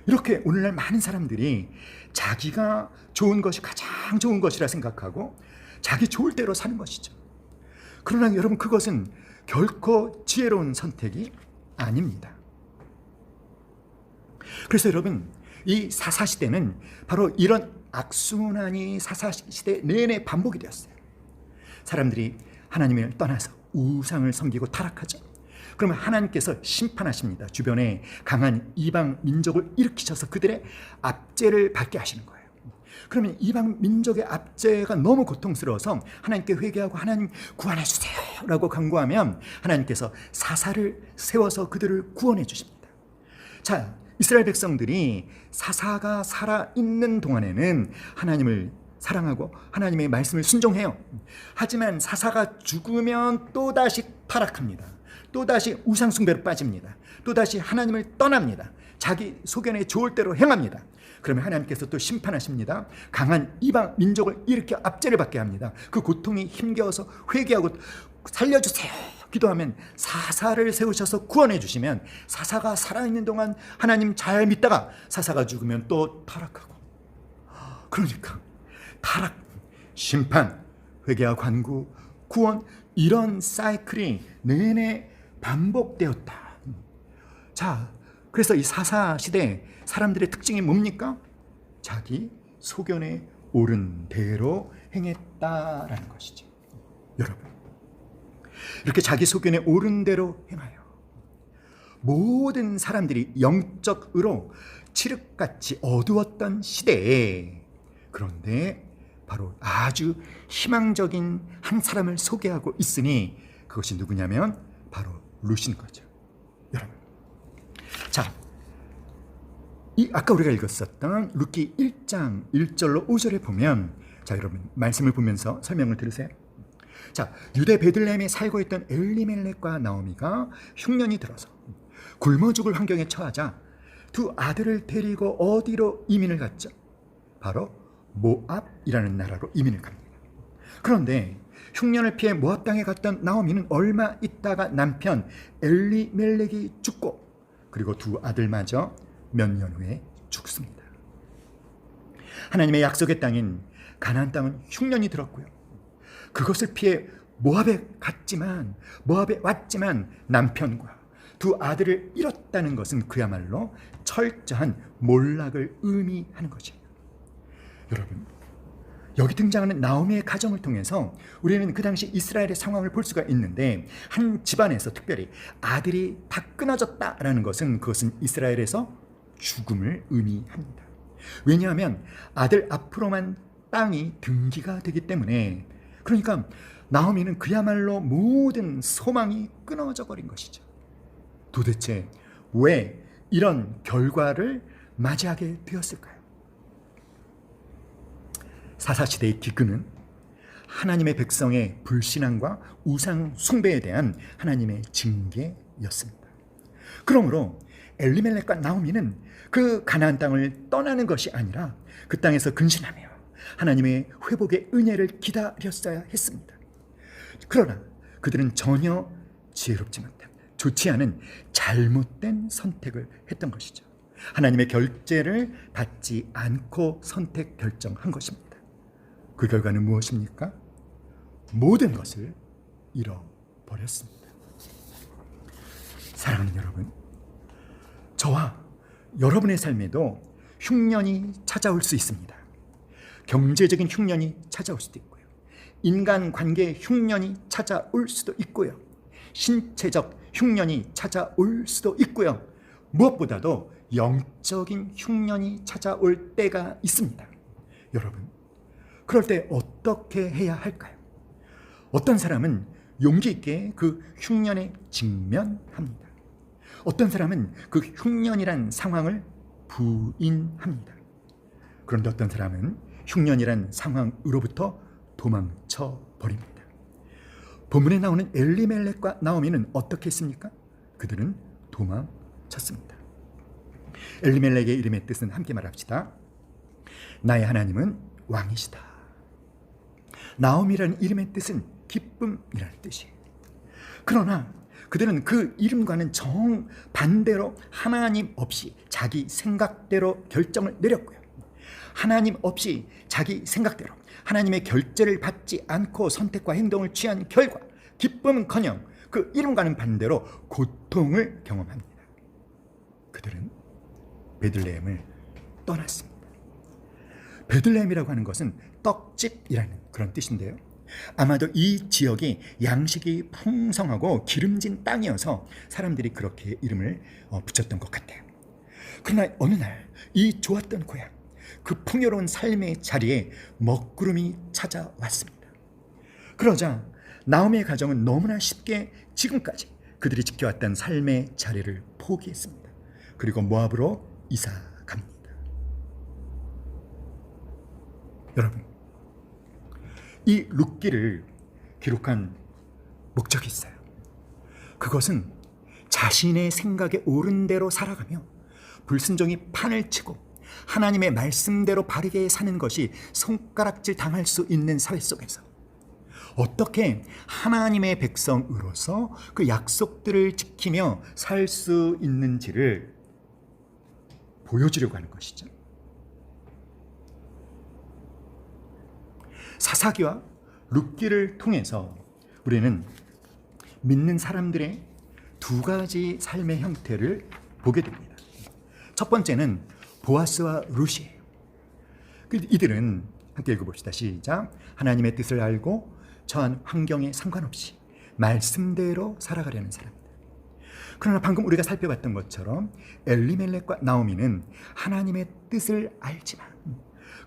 이렇게 오늘날 많은 사람들이 자기가 좋은 것이 가장 좋은 것이라 생각하고 자기 좋을 대로 사는 것이죠. 그러나 여러분, 그것은 결코 지혜로운 선택이 아닙니다. 그래서 여러분, 이 사사시대는 바로 이런 악순환이 사사시대 내내 반복이 되었어요. 사람들이 하나님을 떠나서 우상을 섬기고 타락하죠. 그러면 하나님께서 심판하십니다. 주변에 강한 이방 민족을 일으키셔서 그들의 압제를 받게 하시는 거예요. 그러면 이방 민족의 압제가 너무 고통스러워서 하나님께 회개하고 하나님 구원해 주세요 라고 간구하면 하나님께서 사사를 세워서 그들을 구원해 주십니다. 자, 이스라엘 백성들이 사사가 살아있는 동안에는 하나님을 사랑하고 하나님의 말씀을 순종해요. 하지만 사사가 죽으면 또다시 타락합니다. 또다시 우상숭배로 빠집니다. 또다시 하나님을 떠납니다. 자기 소견에 좋을 대로 행합니다. 그러면 하나님께서 또 심판하십니다. 강한 이방 민족을 일으켜 압제를 받게 합니다. 그 고통이 힘겨워서 회개하고 살려주세요 기도하면 사사를 세우셔서 구원해 주시면 사사가 살아있는 동안 하나님 잘 믿다가 사사가 죽으면 또 타락하고, 그러니까 타락, 심판, 회개와 간구, 구원, 이런 사이클이 내내 반복되었다. 자, 그래서 이 사사 시대 사람들의 특징이 뭡니까? 자기 소견에 옳은 대로 행했다라는 것이죠. 여러분, 이렇게 자기 소견에 옳은 대로 행하여 모든 사람들이 영적으로 칠흑같이 어두웠던 시대에, 그런데 바로 아주 희망적인 한 사람을 소개하고 있으니 그것이 누구냐면 바로 룻인 거죠. 여러분, 자, 이 아까 우리가 읽었었던 룻기 1장 1절로 5절에 보면, 자 여러분, 말씀을 보면서 설명을 들으세요. 자, 유대 베들레헴에 살고 있던 엘리멜렉과 나오미가 흉년이 들어서 굶어 죽을 환경에 처하자 두 아들을 데리고 어디로 이민을 갔죠? 바로 모압이라는 나라로 이민을 갑니다. 그런데 흉년을 피해 모압 땅에 갔던 나오미는 얼마 있다가 남편 엘리멜렉이 죽고, 그리고 두 아들마저 몇 년 후에 죽습니다. 하나님의 약속의 땅인 가나안 땅은 흉년이 들었고요. 그것을 피해 모압에 왔지만 남편과 두 아들을 잃었다는 것은 그야말로 철저한 몰락을 의미하는 것이에요. 여러분, 여기 등장하는 나오미의 가정을 통해서 우리는 그 당시 이스라엘의 상황을 볼 수가 있는데, 한 집안에서 특별히 아들이 다 끊어졌다라는 것은 그것은 이스라엘에서 죽음을 의미합니다. 왜냐하면 아들 앞으로만 땅이 등기가 되기 때문에. 그러니까 나오미는 그야말로 모든 소망이 끊어져 버린 것이죠. 도대체 왜 이런 결과를 맞이하게 되었을까요? 사사시대의 기근은 하나님의 백성의 불신앙과 우상 숭배에 대한 하나님의 징계였습니다. 그러므로 엘리멜렉과 나오미는 그 가나안 땅을 떠나는 것이 아니라 그 땅에서 근신하며 하나님의 회복의 은혜를 기다렸어야 했습니다. 그러나 그들은 전혀 지혜롭지 못한, 좋지 않은 잘못된 선택을 했던 것이죠. 하나님의 결제를 받지 않고 선택 결정한 것입니다. 그 결과는 무엇입니까? 모든 것을 잃어버렸습니다. 사랑하는 여러분, 저와 여러분의 삶에도 흉년이 찾아올 수 있습니다. 경제적인 흉년이 찾아올 수도 있고요. 인간관계의 흉년이 찾아올 수도 있고요. 신체적 흉년이 찾아올 수도 있고요. 무엇보다도 영적인 흉년이 찾아올 때가 있습니다. 여러분, 그럴 때 어떻게 해야 할까요? 어떤 사람은 용기 있게 그 흉년에 직면합니다. 어떤 사람은 그 흉년이란 상황을 부인합니다. 그런데 어떤 사람은 흉년이란 상황으로부터 도망쳐 버립니다. 본문에 나오는 엘리멜렉과 나오미는 어떻게 했습니까? 그들은 도망쳤습니다. 엘리멜렉의 이름의 뜻은 함께 말합시다. 나의 하나님은 왕이시다. 나오미라는 이름의 뜻은 기쁨이라는 뜻이에요. 그러나 그들은 그 이름과는 정반대로 하나님 없이 자기 생각대로 결정을 내렸고요. 하나님 없이 자기 생각대로 하나님의 결재를 받지 않고 선택과 행동을 취한 결과 기쁨은커녕 그 이름과는 반대로 고통을 경험합니다. 그들은 베들레헴을 떠났습니다. 베들레헴이라고 하는 것은 떡집이라는 그런 뜻인데요. 아마도 이 지역이 양식이 풍성하고 기름진 땅이어서 사람들이 그렇게 이름을 붙였던 것 같아요. 그러나 어느 날 이 좋았던 고향, 그 풍요로운 삶의 자리에 먹구름이 찾아왔습니다. 그러자 나오미의 가정은 너무나 쉽게 지금까지 그들이 지켜왔던 삶의 자리를 포기했습니다. 그리고 모압으로 이사 갑니다. 여러분, 이 룻기를 기록한 목적이 있어요. 그것은 자신의 생각에 옳은 대로 살아가며 불순종이 판을 치고 하나님의 말씀대로 바르게 사는 것이 손가락질 당할 수 있는 사회 속에서 어떻게 하나님의 백성으로서 그 약속들을 지키며 살 수 있는지를 보여주려고 하는 것이죠. 사사기와 룻기를 통해서 우리는 믿는 사람들의 두 가지 삶의 형태를 보게 됩니다. 첫 번째는 보아스와 룻이에요. 이들은 함께 읽어봅시다. 시작. 하나님의 뜻을 알고 처한 환경에 상관없이 말씀대로 살아가려는 사람이다. 그러나 방금 우리가 살펴봤던 것처럼 엘리멜렉과 나오미는 하나님의 뜻을 알지만,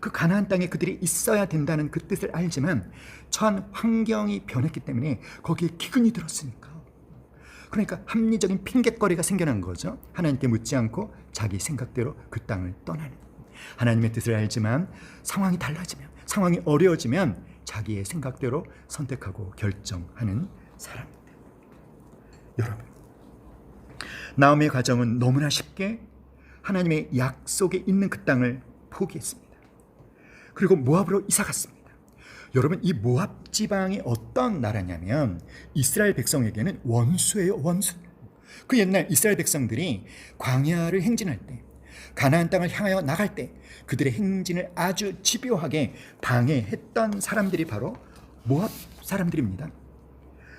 그 가나안 땅에 그들이 있어야 된다는 그 뜻을 알지만 처한 환경이 변했기 때문에 거기에 기근이 들었으니까, 그러니까 합리적인 핑곗거리가 생겨난 거죠. 하나님께 묻지 않고 자기 생각대로 그 땅을 떠나는, 하나님의 뜻을 알지만 상황이 달라지면, 상황이 어려워지면 자기의 생각대로 선택하고 결정하는 사람입니다. 여러분, 나오미의 가정은 너무나 쉽게 하나님의 약속에 있는 그 땅을 포기했습니다. 그리고 모압으로 이사 갔습니다. 여러분, 이 모압 지방이 어떤 나라냐면 이스라엘 백성에게는 원수예요, 원수. 그 옛날 이스라엘 백성들이 광야를 행진할 때, 가나안 땅을 향하여 나갈 때 그들의 행진을 아주 집요하게 방해했던 사람들이 바로 모압 사람들입니다.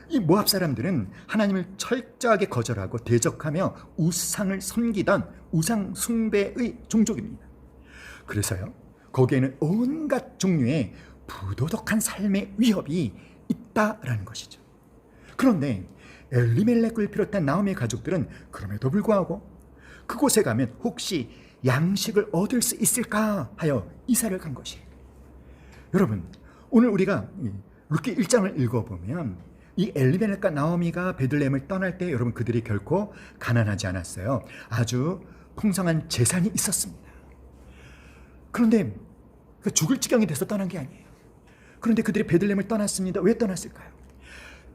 이 모압 사람들은 하나님을 철저하게 거절하고 대적하며 우상을 섬기던 우상 숭배의 종족입니다. 그래서요, 거기에는 온갖 종류의 부도덕한 삶의 위협이 있다라는 것이죠. 그런데 엘리멜렉을 비롯한 나오미의 가족들은 그럼에도 불구하고 그곳에 가면 혹시 양식을 얻을 수 있을까 하여 이사를 간 것이에요. 여러분, 오늘 우리가 룻기 1장을 읽어보면 이 엘리멜렉과 나오미가 베들레헴을 떠날 때 여러분, 그들이 결코 가난하지 않았어요. 아주 풍성한 재산이 있었습니다. 그런데 죽을 지경이 돼서 떠난 게 아니에요. 그런데 그들이 베들레헴을 떠났습니다. 왜 떠났을까요?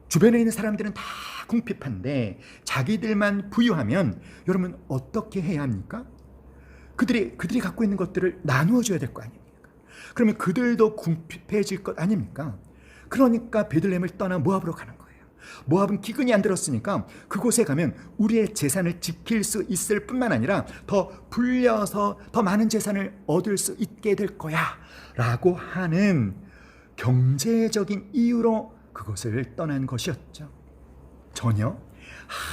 주변에 있는 사람들은 다 궁핍한데 자기들만 부유하면 여러분 어떻게 해야 합니까? 그들이 갖고 있는 것들을 나누어 줘야 될 거 아닙니까? 그러면 그들도 궁핍해질 것 아닙니까? 그러니까 베들레헴을 떠나 모압으로 가는 거예요. 모압은 기근이 안 들었으니까 그곳에 가면 우리의 재산을 지킬 수 있을 뿐만 아니라 더 불려서 더 많은 재산을 얻을 수 있게 될 거야 라고 하는 경제적인 이유로 그것을 떠난 것이었죠. 전혀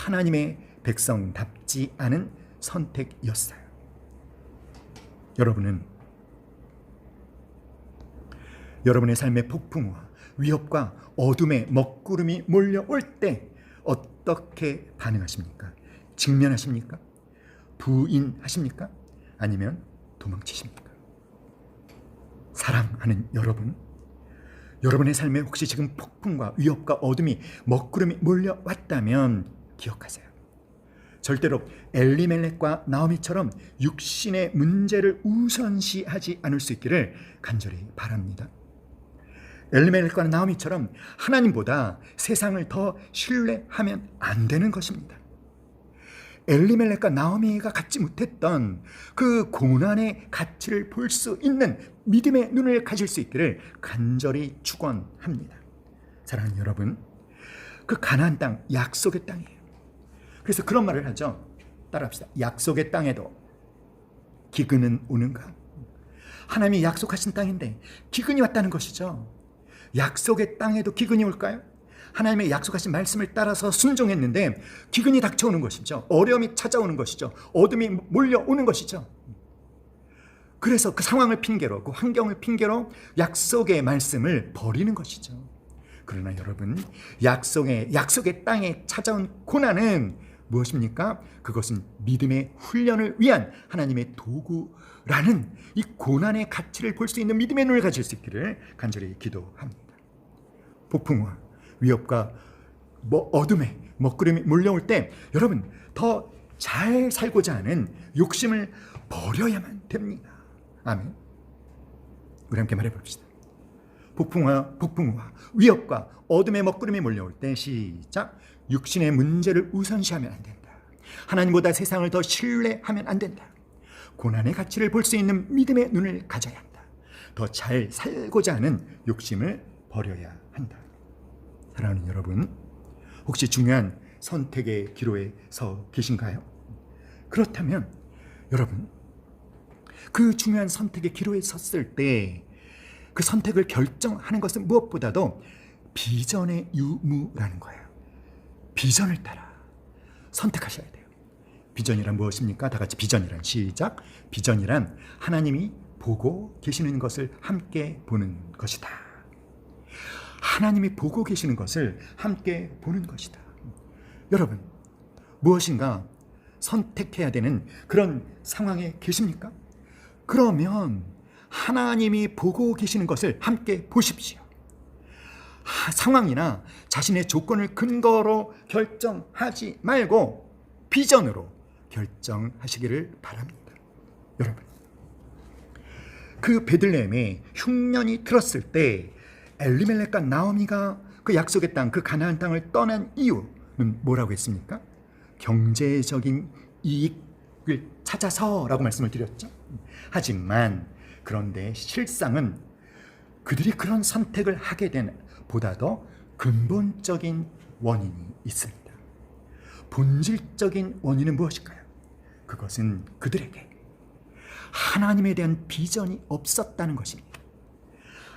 하나님의 백성답지 않은 선택이었어요. 여러분은 여러분의 삶의 폭풍과 위협과 어둠의 먹구름이 몰려올 때 어떻게 반응하십니까? 직면하십니까? 부인하십니까? 아니면 도망치십니까? 사랑하는 여러분, 여러분의 삶에 혹시 지금 폭풍과 위협과 어둠이 먹구름이 몰려왔다면 기억하세요. 절대로 엘리멜렉과 나오미처럼 육신의 문제를 우선시하지 않을 수 있기를 간절히 바랍니다. 엘리멜렉과 나오미처럼 하나님보다 세상을 더 신뢰하면 안 되는 것입니다. 엘리멜렉과 나오미가 갖지 못했던 그 고난의 가치를 볼 수 있는 믿음의 눈을 가질 수 있기를 간절히 축원합니다. 사랑하는 여러분, 그 가나안 땅, 약속의 땅이에요. 그래서 그런 말을 하죠. 따라합시다. 약속의 땅에도 기근은 오는가? 하나님이 약속하신 땅인데 기근이 왔다는 것이죠. 약속의 땅에도 기근이 올까요? 하나님의 약속하신 말씀을 따라서 순종했는데 기근이 닥쳐오는 것이죠. 어려움이 찾아오는 것이죠. 어둠이 몰려오는 것이죠. 그래서 그 상황을 핑계로, 그 환경을 핑계로 약속의 말씀을 버리는 것이죠. 그러나 여러분, 약속의 땅에 찾아온 고난은 무엇입니까? 그것은 믿음의 훈련을 위한 하나님의 도구라는 이 고난의 가치를 볼 수 있는 믿음의 눈을 가질 수 있기를 간절히 기도합니다. 폭풍과 위협과 어둠에 먹구름이 몰려올 때 여러분 더 잘 살고자 하는 욕심을 버려야만 됩니다. 아멘. 우리 함께 말해봅시다. 폭풍과 위협과 어둠의 먹구름이 몰려올 때 시작. 육신의 문제를 우선시하면 안 된다. 하나님보다 세상을 더 신뢰하면 안 된다. 고난의 가치를 볼 수 있는 믿음의 눈을 가져야 한다. 더 잘 살고자 하는 욕심을 버려야 한다. 사랑하는 여러분, 혹시 중요한 선택의 기로에 서 계신가요? 그렇다면 여러분, 그 중요한 선택의 기로에 섰을 때 그 선택을 결정하는 것은 무엇보다도 비전의 유무라는 거예요. 비전을 따라 선택하셔야 돼요. 비전이란 무엇입니까? 다 같이 비전이란 시작. 비전이란 하나님이 보고 계시는 것을 함께 보는 것이다. 하나님이 보고 계시는 것을 함께 보는 것이다. 여러분, 무엇인가 선택해야 되는 그런 상황에 계십니까? 그러면 하나님이 보고 계시는 것을 함께 보십시오. 상황이나 자신의 조건을 근거로 결정하지 말고 비전으로 결정하시기를 바랍니다. 여러분, 그 베들레헴에 흉년이 들었을 때 엘리멜렉과 나오미가 그 약속의 땅, 그 가나안 땅을 떠난 이유는 뭐라고 했습니까? 경제적인 이익을 찾아서라고 말씀을 드렸죠. 하지만 그런데 실상은 그들이 그런 선택을 하게 된 보다 더 근본적인 원인이 있습니다. 본질적인 원인은 무엇일까요? 그것은 그들에게 하나님에 대한 비전이 없었다는 것입니다.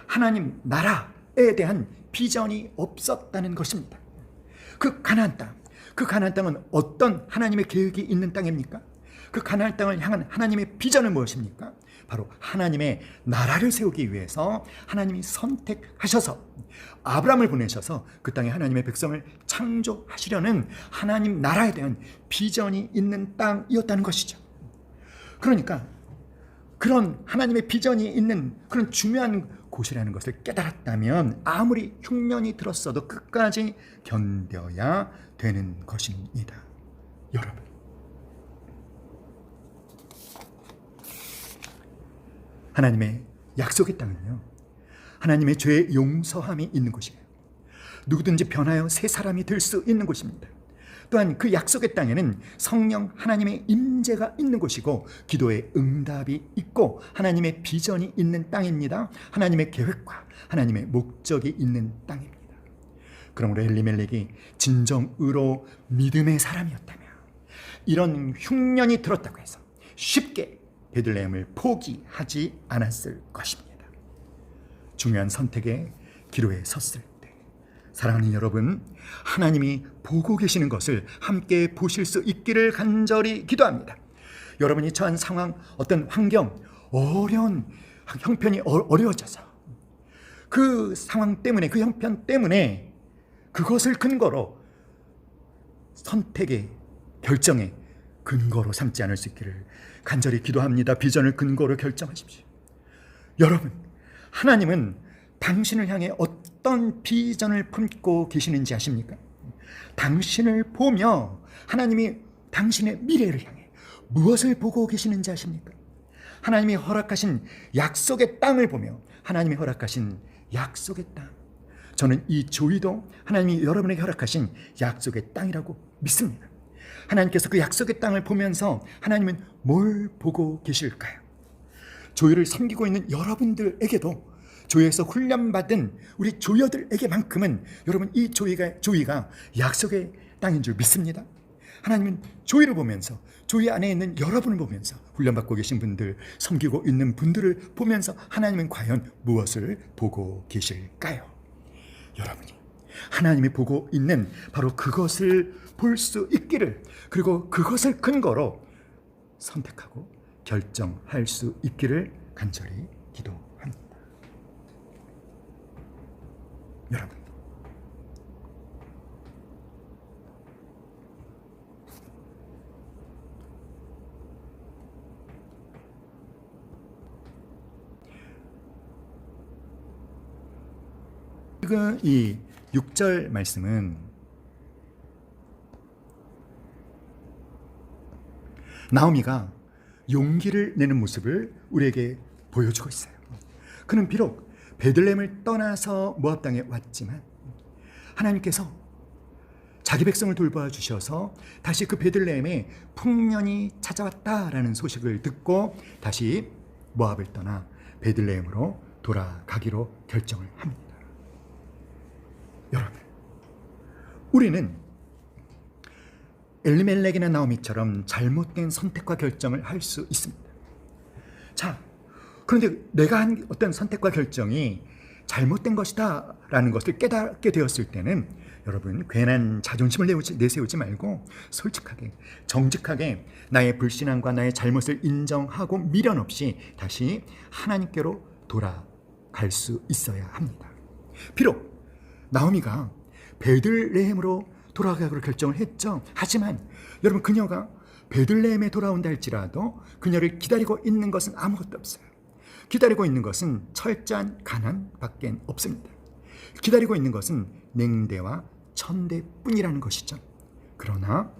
하나님 나라에 대한 비전이 없었다는 것입니다. 그 가나안 땅은 어떤 하나님의 계획이 있는 땅입니까? 그 가나안 땅을 향한 하나님의 비전은 무엇입니까? 바로 하나님의 나라를 세우기 위해서 하나님이 선택하셔서 아브라함을 보내셔서 그 땅에 하나님의 백성을 창조하시려는 하나님 나라에 대한 비전이 있는 땅이었다는 것이죠. 그러니까 그런 하나님의 비전이 있는 그런 중요한 곳이라는 것을 깨달았다면 아무리 흉년이 들었어도 끝까지 견뎌야 되는 것입니다. 여러분, 하나님의 약속의 땅은요, 하나님의 죄의 용서함이 있는 곳이에요. 누구든지 변하여 새 사람이 될 수 있는 곳입니다. 또한 그 약속의 땅에는 성령 하나님의 임재가 있는 곳이고 기도의 응답이 있고 하나님의 비전이 있는 땅입니다. 하나님의 계획과 하나님의 목적이 있는 땅입니다. 그러므로 엘리멜렉이 진정으로 믿음의 사람이었다면 이런 흉년이 들었다고 해서 쉽게 베들레헴을 포기하지 않았을 것입니다. 중요한 선택의 기로에 섰을 때 사랑하는 여러분, 하나님이 보고 계시는 것을 함께 보실 수 있기를 간절히 기도합니다. 여러분이 처한 상황, 어떤 환경, 어려운 형편이 어려워져서 그 상황 때문에, 그 형편 때문에 그것을 근거로 선택의 결정의 근거로 삼지 않을 수 있기를 간절히 기도합니다. 비전을 근거로 결정하십시오. 여러분, 하나님은 당신을 향해 어떤 비전을 품고 계시는지 아십니까? 당신을 보며 하나님이 당신의 미래를 향해 무엇을 보고 계시는지 아십니까? 하나님이 허락하신 약속의 땅을 보며 하나님이 허락하신 약속의 땅, 저는 이 조이도 하나님이 여러분에게 허락하신 약속의 땅이라고 믿습니다. 하나님께서 그 약속의 땅을 보면서 하나님은 뭘 보고 계실까요? 조이를 섬기고 있는 여러분들에게도 조이에서 훈련받은 우리 조여들에게만큼은 여러분 이 조이가 약속의 땅인 줄 믿습니다. 하나님은 조이를 보면서, 조이 안에 있는 여러분을 보면서, 훈련받고 계신 분들, 섬기고 있는 분들을 보면서 하나님은 과연 무엇을 보고 계실까요? 여러분이 하나님이 보고 있는 바로 그것을 볼 수 있기를, 그리고 그것을 근거로 선택하고 결정할 수 있기를 간절히 기도합니다. 여러분, 지금 이 6절 말씀은 나오미가 용기를 내는 모습을 우리에게 보여주고 있어요. 그는 비록 베들레헴을 떠나서 모압 땅에 왔지만 하나님께서 자기 백성을 돌봐 주셔서 다시 그 베들레헴에 풍년이 찾아왔다라는 소식을 듣고 다시 모압을 떠나 베들레헴으로 돌아가기로 결정을 합니다. 여러분, 우리는 엘리멜렉이나 나오미처럼 잘못된 선택과 결정을 할 수 있습니다. 자, 그런데 내가 한 어떤 선택과 결정이 잘못된 것이다 라는 것을 깨닫게 되었을 때는 여러분, 괜한 자존심을 내세우지 말고 솔직하게, 정직하게 나의 불신앙과 나의 잘못을 인정하고 미련 없이 다시 하나님께로 돌아갈 수 있어야 합니다. 비록 나오미가 베들레헴으로 돌아가기로 결정을 했죠. 하지만 여러분, 그녀가 베들레헴에 돌아온다 할지라도 그녀를 기다리고 있는 것은 아무것도 없어요. 기다리고 있는 것은 철저한 가난밖에 없습니다. 기다리고 있는 것은 냉대와 천대뿐이라는 것이죠. 그러나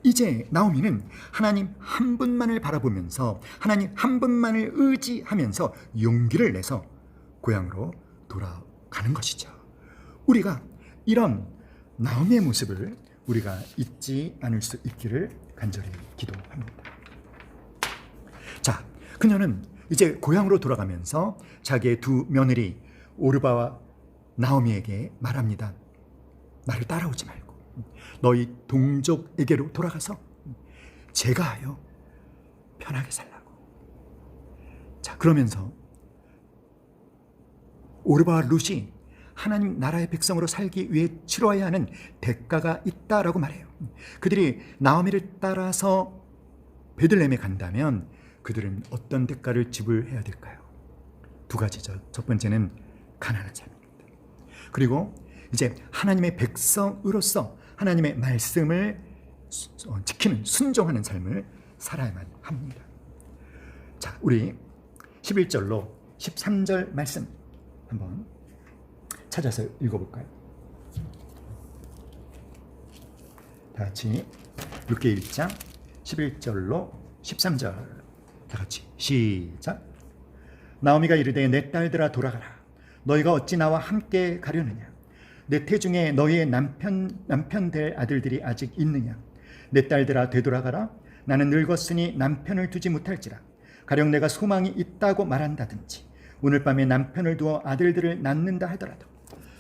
이제 나오미는 하나님 한 분만을 바라보면서, 하나님 한 분만을 의지하면서 용기를 내서 고향으로 돌아가는 것이죠. 우리가 이런 나오미의 모습을 우리가 잊지 않을 수 있기를 간절히 기도합니다. 자, 그녀는 이제 고향으로 돌아가면서 자기의 두 며느리 오르바와 나오미에게 말합니다. 나를 따라오지 말고 너희 동족에게로 돌아가서 제가 하여 편하게 살라고. 자, 그러면서 오르바와 룻이 하나님 나라의 백성으로 살기 위해 치러야 하는 대가가 있다라고 말해요. 그들이 나오미를 따라서 베들레헴에 간다면 그들은 어떤 대가를 지불해야 될까요? 두 가지죠. 첫 번째는 가난한 삶입니다. 그리고 이제 하나님의 백성으로서 하나님의 말씀을 지키는, 순종하는 삶을 살아야만 합니다. 자, 우리 11절로 13절 말씀 한번 찾아서 읽어볼까요? 다 같이 룻기 1장 11절로 13절 다 같이 시작. 나오미가 이르되 내 딸들아 돌아가라. 너희가 어찌 나와 함께 가려느냐? 내 태중에 너희의 남편 될 아들들이 아직 있느냐? 내 딸들아 되돌아가라. 나는 늙었으니 남편을 두지 못할지라. 가령 내가 소망이 있다고 말한다든지 오늘 밤에 남편을 두어 아들들을 낳는다 하더라도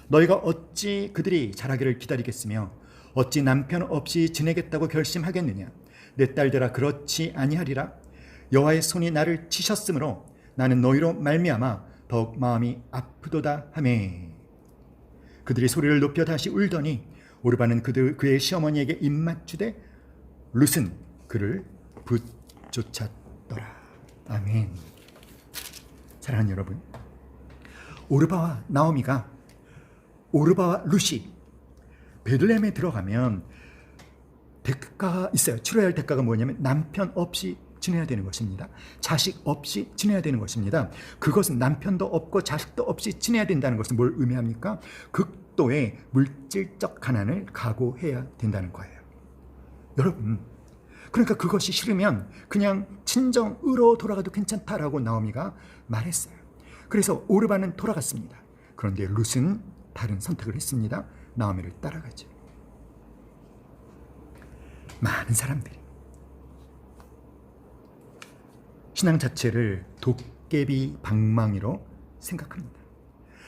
너희가 어찌 그들이 자라기를 기다리겠으며 어찌 남편 없이 지내겠다고 결심하겠느냐? 내 딸들아 그렇지 아니하리라. 여호와의 손이 나를 치셨으므로 나는 너희로 말미암아 더욱 마음이 아프도다 하매. 그들이 소리를 높여 다시 울더니 오르바는 그의 시어머니에게 입맞추되 룻은 그를 붙쫓았더라. 아멘. 사랑하는 여러분, 오르바와 나오미가, 오르바와 룻이 베들레헴에 들어가면 대가가 있어요. 치러야 할 대가가 뭐냐면 남편 없이 지내야 되는 것입니다. 자식 없이 지내야 되는 것입니다. 그것은 남편도 없고 자식도 없이 지내야 된다는 것은 뭘 의미합니까? 극도의 물질적 가난을 각오해야 된다는 거예요. 여러분, 그러니까 그것이 싫으면 그냥 친정으로 돌아가도 괜찮다라고 나오미가 말했어요. 그래서 오르바는 돌아갔습니다. 그런데 룻은 다른 선택을 했습니다. 나오미를 따라가죠. 많은 사람들이 신앙 자체를 도깨비 방망이로 생각합니다.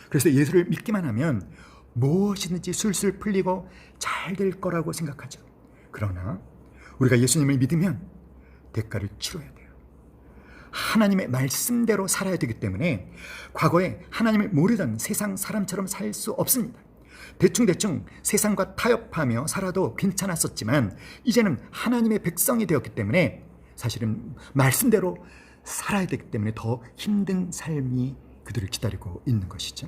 그래서 예수를 믿기만 하면 무엇이든지 술술 풀리고 잘 될 거라고 생각하죠. 그러나 우리가 예수님을 믿으면 대가를 치러야 돼요. 하나님의 말씀대로 살아야 되기 때문에 과거에 하나님을 모르던 세상 사람처럼 살 수 없습니다. 대충대충 세상과 타협하며 살아도 괜찮았었지만 이제는 하나님의 백성이 되었기 때문에 사실은 말씀대로 살아야 되기 때문에 더 힘든 삶이 그들을 기다리고 있는 것이죠.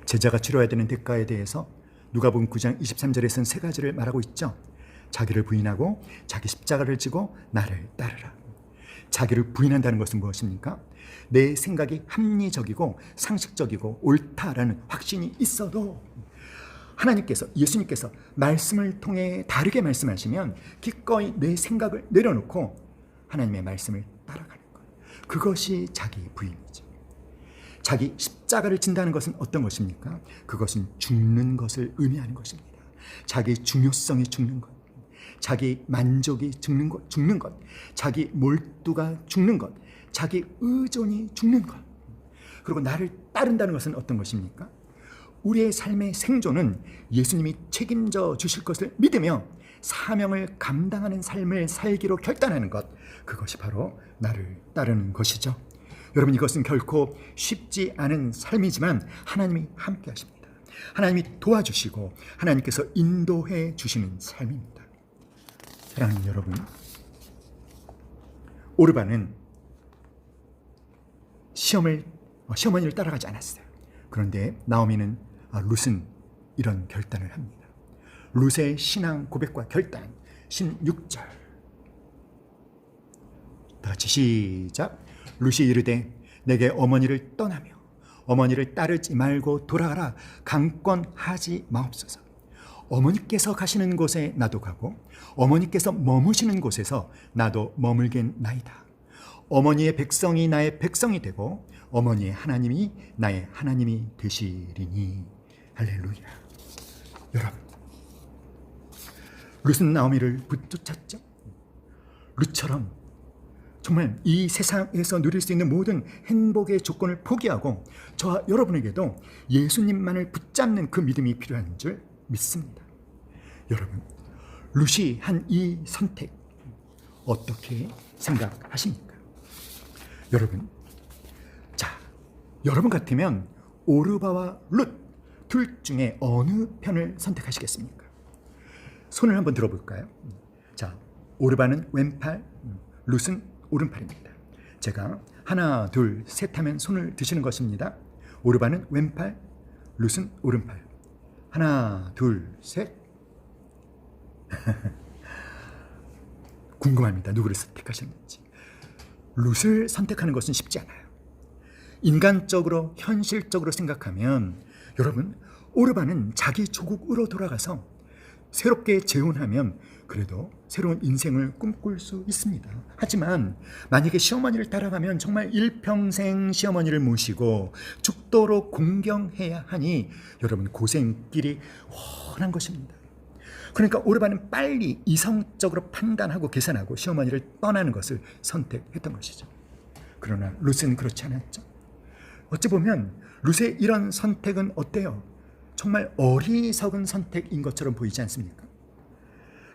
제자가 치러야 되는 대가에 대해서 누가복음 9장 23절에서는 세 가지를 말하고 있죠. 자기를 부인하고 자기 십자가를 지고 나를 따르라. 자기를 부인한다는 것은 무엇입니까? 내 생각이 합리적이고 상식적이고 옳다라는 확신이 있어도 하나님께서, 예수님께서 말씀을 통해 다르게 말씀하시면 기꺼이 내 생각을 내려놓고 하나님의 말씀을 따라가는 것. 그것이 자기 부인이죠. 자기 십자가를 진다는 것은 어떤 것입니까? 그것은 죽는 것을 의미하는 것입니다. 자기 중요성이 죽는 것, 자기 만족이 죽는 것, 자기 몰두가 죽는 것, 자기 의존이 죽는 것. 그리고 나를 따른다는 것은 어떤 것입니까? 우리의 삶의 생존은 예수님이 책임져 주실 것을 믿으며 사명을 감당하는 삶을 살기로 결단하는 것, 그것이 바로 나를 따르는 것이죠. 여러분, 이것은 결코 쉽지 않은 삶이지만 하나님이 함께 하십니다. 하나님이 도와주시고 하나님께서 인도해 주시는 삶입니다. 사랑하는 여러분, 오르반은 시어머니를 따라가지 않았어요. 그런데 나오미는 룻은 이런 결단을 합니다. 룻의 신앙 고백과 결단 16절 다 같이 시작. 룻이 이르되 내게 어머니를 떠나며 어머니를 따르지 말고 돌아가라. 강권하지 마옵소서. 어머니께서 가시는 곳에 나도 가고 어머니께서 머무시는 곳에서 나도 머물겠나이다. 어머니의 백성이 나의 백성이 되고 어머니의 하나님이 나의 하나님이 되시리니. 할렐루야. 여러분, 룻은 나오미를 붙쫓았죠. 룻처럼 정말 이 세상에서 누릴 수 있는 모든 행복의 조건을 포기하고 저와 여러분에게도 예수님만을 붙잡는 그 믿음이 필요한 줄 믿습니다. 여러분, 룻이 한 이 선택 어떻게 생각하십니까? 여러분, 자, 여러분 같으면 오르바와 룻 둘 중에 어느 편을 선택하시겠습니까? 손을 한번 들어볼까요? 자, 오르바는 왼팔, 룻은 오른팔입니다. 제가 하나, 둘, 셋 하면 손을 드시는 것입니다. 오르바는 왼팔, 룻은 오른팔. 하나, 둘, 셋. 궁금합니다. 누구를 선택하셨는지. 룻을 선택하는 것은 쉽지 않아요. 인간적으로, 현실적으로 생각하면 여러분, 오르바는 자기 조국으로 돌아가서 새롭게 재혼하면 그래도 새로운 인생을 꿈꿀 수 있습니다. 하지만 만약에 시어머니를 따라가면 정말 일평생 시어머니를 모시고 죽도록 공경해야 하니 여러분, 고생길이 훤한 것입니다. 그러니까 오르바는 빨리 이성적으로 판단하고 계산하고 시어머니를 떠나는 것을 선택했던 것이죠. 그러나 룻은 그렇지 않았죠. 어찌 보면 룻의 이런 선택은 어때요? 정말 어리석은 선택인 것처럼 보이지 않습니까?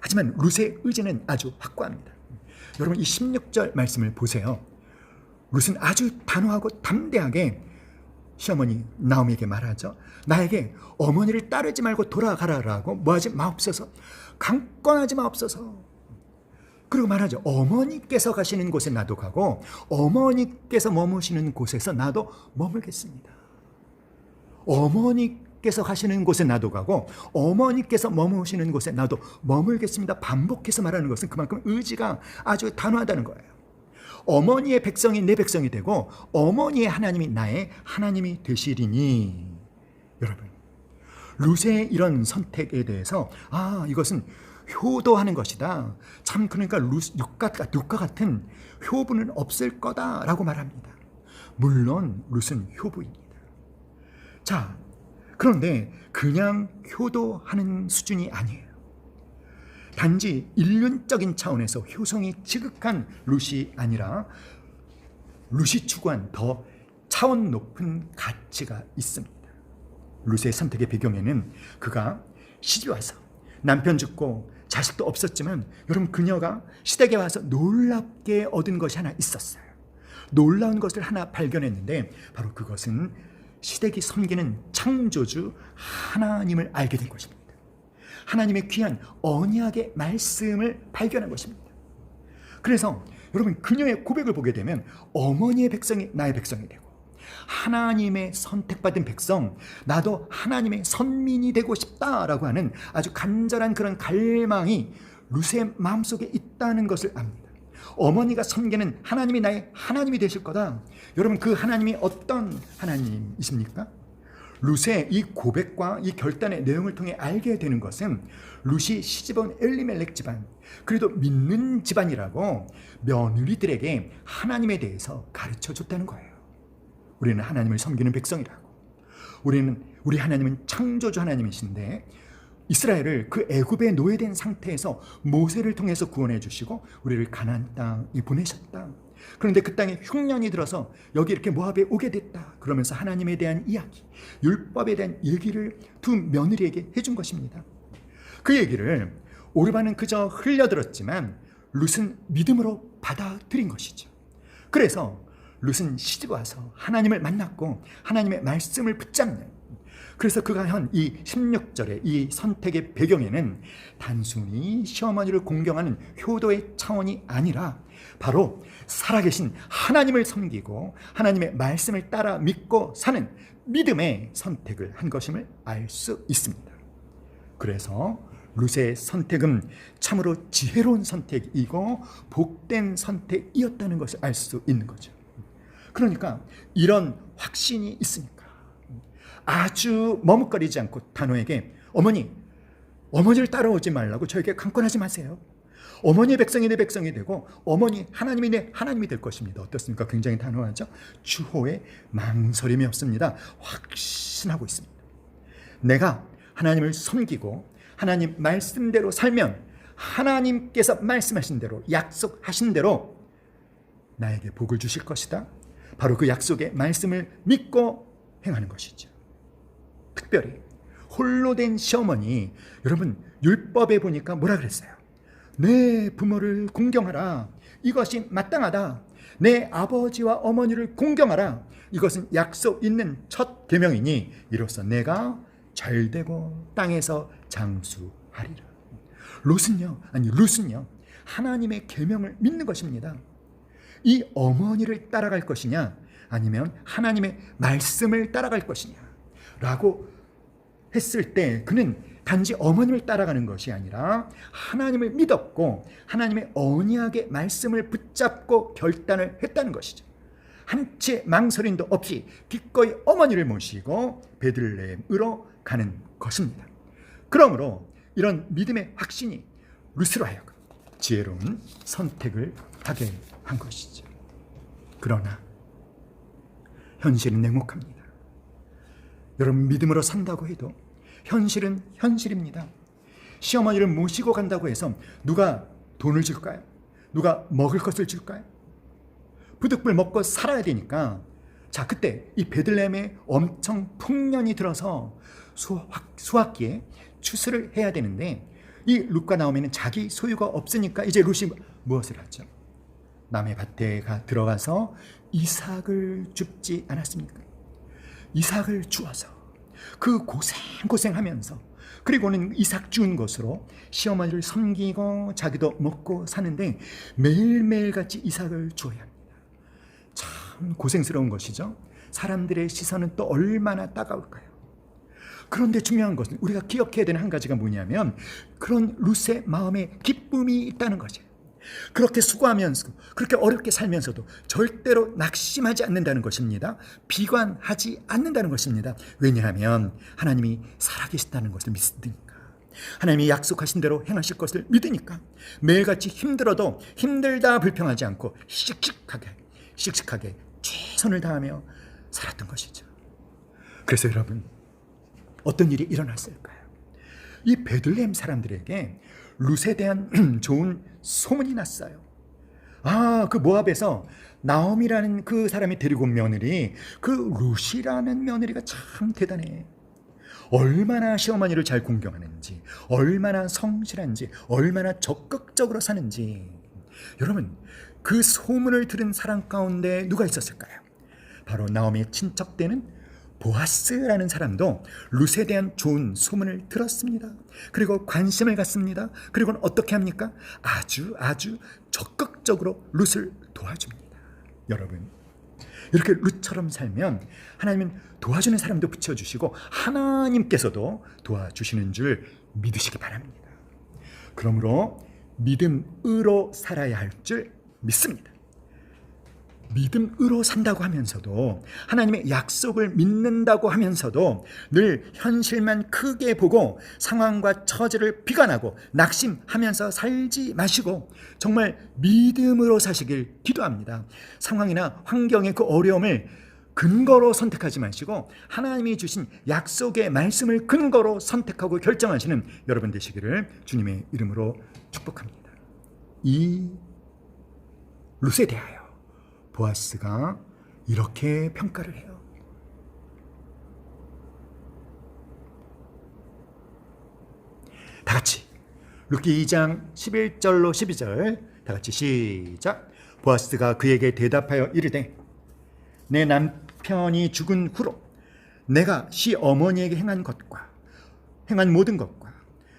하지만 룻의 의지는 아주 확고합니다. 여러분, 이 16절 말씀을 보세요. 룻은 아주 단호하고 담대하게 시어머니 나오미에게 말하죠. 나에게 어머니를 따르지 말고 돌아가라라고 뭐하지 마옵소서. 강권하지 마옵소서. 그리고 말하죠. 어머니께서 가시는 곳에 나도 가고 어머니께서 머무시는 곳에서 나도 머물겠습니다. 어머니께서 가시는 곳에 나도 가고 어머니께서 머무시는 곳에 나도 머물겠습니다. 반복해서 말하는 것은 그만큼 의지가 아주 단호하다는 거예요. 어머니의 백성이 내 백성이 되고 어머니의 하나님이 나의 하나님이 되시리니. 여러분, 룻의 이런 선택에 대해서 이것은 효도하는 것이다. 참, 그러니까 룻과 같은 효부는 없을 거다라고 말합니다. 물론 룻은 효부입니다. 자, 그런데 그냥 효도하는 수준이 아니에요. 단지 인륜적인 차원에서 효성이 지극한 룻이 아니라 룻이 추구한 더 차원 높은 가치가 있습니다. 룻의 선택의 배경에는 그가 시집 와서 남편 죽고 자식도 없었지만 여러분 그녀가 시댁에 와서 놀랍게 얻은 것이 하나 있었어요. 놀라운 것을 하나 발견했는데 바로 그것은 시댁이 섬기는 창조주 하나님을 알게 된 것입니다. 하나님의 귀한 언약의 말씀을 발견한 것입니다. 그래서 여러분 그녀의 고백을 보게 되면 어머니의 백성이 나의 백성이 되고 하나님의 선택받은 백성, 나도 하나님의 선민이 되고 싶다라고 하는 아주 간절한 그런 갈망이 룻의 마음속에 있다는 것을 압니다. 어머니가 섬기는 하나님이 나의 하나님이 되실 거다. 여러분 그 하나님이 어떤 하나님이십니까? 룻의 이 고백과 이 결단의 내용을 통해 알게 되는 것은 룻이 시집온 엘리멜렉 집안, 그래도 믿는 집안이라고 며느리들에게 하나님에 대해서 가르쳐 줬다는 거예요. 우리는 하나님을 섬기는 백성이라고. 우리 하나님은 창조주 하나님이신데 이스라엘을 그 애굽에 노예된 상태에서 모세를 통해서 구원해 주시고 우리를 가나안 땅에 보내셨다. 그런데 그 땅에 흉년이 들어서 여기 이렇게 모압에 오게 됐다. 그러면서 하나님에 대한 이야기, 율법에 대한 얘기를 두 며느리에게 해준 것입니다. 그 얘기를 오르반은 그저 흘려들었지만 룻은 믿음으로 받아들인 것이죠. 그래서 룻은 시집 와서 하나님을 만났고 하나님의 말씀을 붙잡는, 그래서 그가 한 이 16절의 이 선택의 배경에는 단순히 시어머니를 공경하는 효도의 차원이 아니라 바로 살아계신 하나님을 섬기고 하나님의 말씀을 따라 믿고 사는 믿음의 선택을 한 것임을 알 수 있습니다. 그래서 룻의 선택은 참으로 지혜로운 선택이고 복된 선택이었다는 것을 알 수 있는 거죠. 그러니까 이런 확신이 있으니까 아주 머뭇거리지 않고 단호에게 어머니를 따라오지 말라고 저에게 강권하지 마세요. 어머니의 백성이 내 백성이 되고 어머니 하나님이 내 하나님이 될 것입니다. 어떻습니까? 굉장히 단호하죠. 추호에 망설임이 없습니다. 확신하고 있습니다. 내가 하나님을 섬기고 하나님 말씀대로 살면 하나님께서 말씀하신 대로 약속하신 대로 나에게 복을 주실 것이다. 바로 그 약속의 말씀을 믿고 행하는 것이죠. 특별히 홀로 된 시어머니, 여러분 율법에 보니까 뭐라 그랬어요? 내 부모를 공경하라. 이것이 마땅하다. 내 아버지와 어머니를 공경하라. 이것은 약속 있는 첫 계명이니 이로써 내가 잘되고 땅에서 장수하리라. 룻은요 하나님의 계명을 믿는 것입니다. 이 어머니를 따라갈 것이냐 아니면 하나님의 말씀을 따라갈 것이냐 라고 했을 때 그는 단지 어머님을 따라가는 것이 아니라 하나님을 믿었고 하나님의 언약의 말씀을 붙잡고 결단을 했다는 것이죠. 한치의 망설임도 없이 기꺼이 어머니를 모시고 베들레헴으로 가는 것입니다. 그러므로 이런 믿음의 확신이 룻으로 하여금 지혜로운 선택을 하게 한 것이죠. 그러나 현실은 냉혹합니다. 여러분 믿음으로 산다고 해도 현실은 현실입니다. 시어머니를 모시고 간다고 해서 누가 돈을 줄까요? 누가 먹을 것을 줄까요? 부득불 먹고 살아야 되니까 자 그때 이 베들레헴에 엄청 풍년이 들어서 수확기에 추수를 해야 되는데 이 룻과 나오미는 자기 소유가 없으니까 이제 룻이 무엇을 하죠? 남의 밭에 들어가서 이삭을 줍지 않았습니까? 이삭을 주어서 그 고생하면서 그리고는 이삭 준 것으로 시어머니를 섬기고 자기도 먹고 사는데 매일매일같이 이삭을 주어야 합니다. 참 고생스러운 것이죠. 사람들의 시선은 또 얼마나 따가울까요? 그런데 중요한 것은 우리가 기억해야 되는 한 가지가 뭐냐면 그런 룻의 마음에 기쁨이 있다는 거죠. 그렇게 수고하면서 그렇게 어렵게 살면서도 절대로 낙심하지 않는다는 것입니다. 비관하지 않는다는 것입니다. 왜냐하면 하나님이 살아계시다는 것을 믿으니까, 하나님이 약속하신 대로 행하실 것을 믿으니까 매일같이 힘들어도 힘들다 불평하지 않고 씩씩하게 최선을 다하며 살았던 것이죠. 그래서 여러분 어떤 일이 일어났을까요? 이 베들레헴 사람들에게 룻에 대한 좋은 소문이 났어요. 그 모압에서 나오미라는 그 사람이 데리고 온 며느리, 그 룻이라는 며느리가 참 대단해. 얼마나 시어머니를 잘 공경하는지, 얼마나 성실한지, 얼마나 적극적으로 사는지. 여러분, 그 소문을 들은 사람 가운데 누가 있었을까요? 바로 나오미의 친척되는 보아스라는 사람도 룻에 대한 좋은 소문을 들었습니다. 그리고 관심을 갖습니다. 그리고는 어떻게 합니까? 아주 적극적으로 룻을 도와줍니다. 여러분, 이렇게 룻처럼 살면 하나님은 도와주는 사람도 붙여주시고 하나님께서도 도와주시는 줄 믿으시기 바랍니다. 그러므로 믿음으로 살아야 할 줄 믿습니다. 믿음으로 산다고 하면서도, 하나님의 약속을 믿는다고 하면서도 늘 현실만 크게 보고 상황과 처지를 비관하고 낙심하면서 살지 마시고 정말 믿음으로 사시길 기도합니다. 상황이나 환경의 그 어려움을 근거로 선택하지 마시고 하나님이 주신 약속의 말씀을 근거로 선택하고 결정하시는 여러분 되시기를 주님의 이름으로 축복합니다. 이 룻에 대하여 보아스가 이렇게 평가를 해요. 다 같이 룻기 2장 11절로 12절 다 같이 시작. 보아스가 그에게 대답하여 이르되 내 남편이 죽은 후로 내가 시어머니에게 행한 모든 것과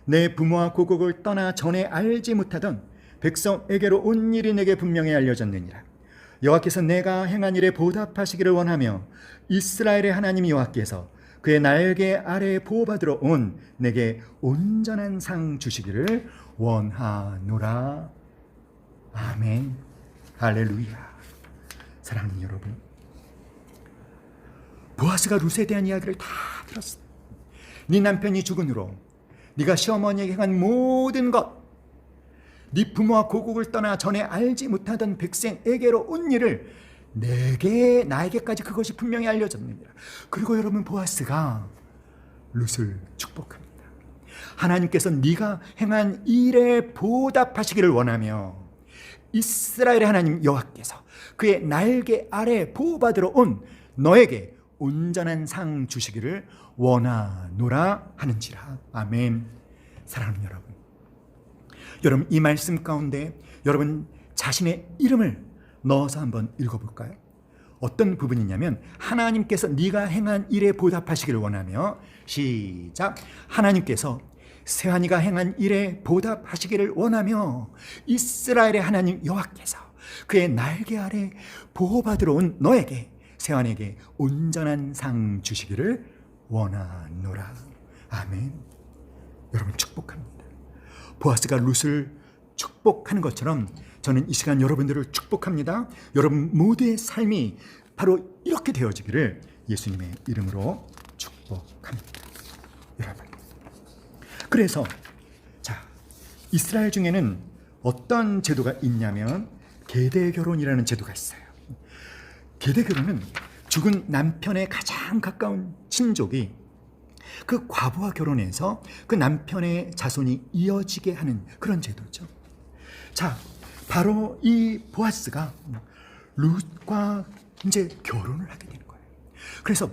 내 부모와 고국을 떠나 전에 알지 못하던 백성에게로 온 일이 내게 분명히 알려졌느니라. 여호와께서 내가 행한 일에 보답하시기를 원하며 이스라엘의 하나님 여호와께서 그의 날개 아래에 보호받으러 온 내게 온전한 상 주시기를 원하노라. 아멘. 할렐루야. 사랑하는 여러분, 보아스가 룻에 대한 이야기를 다 들었어. 네 남편이 죽은 후로 네가 시어머니에게 행한 모든 것, 네 부모와 고국을 떠나 전에 알지 못하던 백성에게로 온 일을 나에게까지 그것이 분명히 알려졌느니라. 그리고 여러분, 보아스가 룻을 축복합니다. 하나님께서 네가 행한 일에 보답하시기를 원하며 이스라엘의 하나님 여호와께서 그의 날개 아래 보호받으러 온 너에게 온전한 상 주시기를 원하노라 하는지라. 아멘. 사랑하는 여러분, 이 말씀 가운데 여러분 자신의 이름을 넣어서 한번 읽어볼까요? 어떤 부분이냐면, 하나님께서 네가 행한 일에 보답하시기를 원하며, 시작. 하나님께서 세환이가 행한 일에 보답하시기를 원하며 이스라엘의 하나님 여호와께서 그의 날개 아래 보호받으러 온 너에게, 세환에게 온전한 상 주시기를 원하노라. 아멘. 여러분, 축복합니다. 보아스가 룻을 축복하는 것처럼 저는 이 시간 여러분들을 축복합니다. 여러분 모두의 삶이 바로 이렇게 되어지기를 예수님의 이름으로 축복합니다. 여러분, 그래서 이스라엘 중에는 어떤 제도가 있냐면 계대 결혼이라는 제도가 있어요. 계대 결혼은 죽은 남편의 가장 가까운 친족이 그 과부와 결혼해서 그 남편의 자손이 이어지게 하는 그런 제도죠. 바로 이 보아스가 룻과 이제 결혼을 하게 되는 거예요. 그래서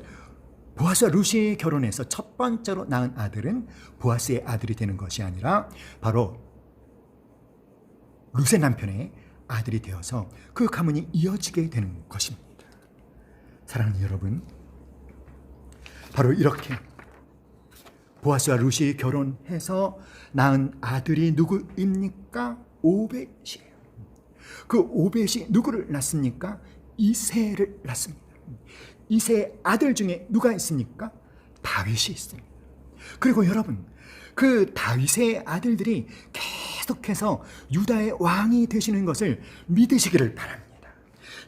보아스와 룻이 결혼해서 첫 번째로 낳은 아들은 보아스의 아들이 되는 것이 아니라 바로 룻의 남편의 아들이 되어서 그 가문이 이어지게 되는 것입니다. 사랑하는 여러분, 바로 이렇게 보아스와 룻이 결혼해서 낳은 아들이 누구입니까? 오벳이에요. 그 오벳이 누구를 낳습니까? 이새를 낳습니다. 이새의 아들 중에 누가 있습니까? 다윗이 있습니다. 그리고 여러분, 그 다윗의 아들들이 계속해서 유다의 왕이 되시는 것을 믿으시기를 바랍니다.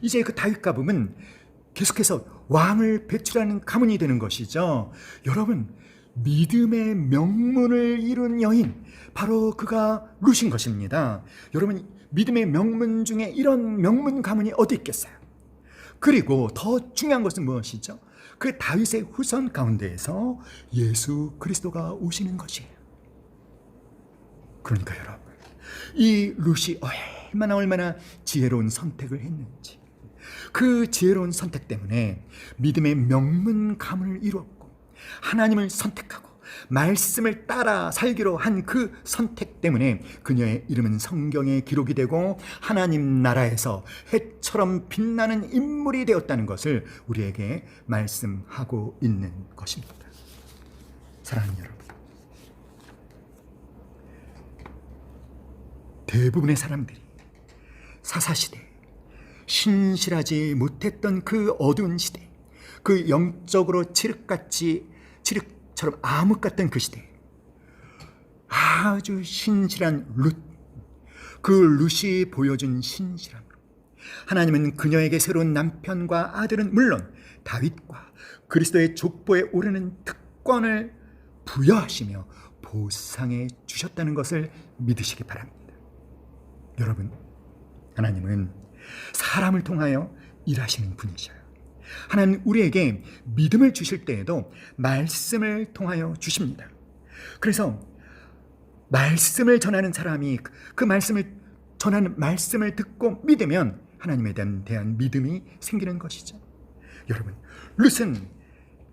이제 그 다윗 가문은 계속해서 왕을 배출하는 가문이 되는 것이죠. 여러분, 믿음의 명문을 이룬 여인, 바로 그가 룻인 것입니다. 여러분, 믿음의 명문 중에 이런 명문 가문이 어디 있겠어요? 그리고 더 중요한 것은 무엇이죠? 그 다윗의 후손 가운데에서 예수 그리스도가 오시는 것이에요. 그러니까 여러분, 이 룻이 얼마나 지혜로운 선택을 했는지, 그 지혜로운 선택 때문에 믿음의 명문 가문을 이루었고, 하나님을 선택하고 말씀을 따라 살기로 한 그 선택 때문에 그녀의 이름은 성경에 기록이 되고 하나님 나라에서 해처럼 빛나는 인물이 되었다는 것을 우리에게 말씀하고 있는 것입니다. 사랑하는 여러분, 대부분의 사람들이 사사시대, 신실하지 못했던 그 어두운 시대, 그 영적으로 칠흑처럼 암흑 같던 그 시대, 아주 신실한 룻, 그 룻이 보여준 신실함으로 하나님은 그녀에게 새로운 남편과 아들은 물론 다윗과 그리스도의 족보에 오르는 특권을 부여하시며 보상해 주셨다는 것을 믿으시기 바랍니다. 여러분, 하나님은 사람을 통하여 일하시는 분이셔요. 하나님 우리에게 믿음을 주실 때에도 말씀을 통하여 주십니다. 그래서 말씀을 전하는 사람이 그 말씀을 전하는 말씀을 듣고 믿으면 하나님에 대한 믿음이 생기는 것이죠. 여러분, 룻은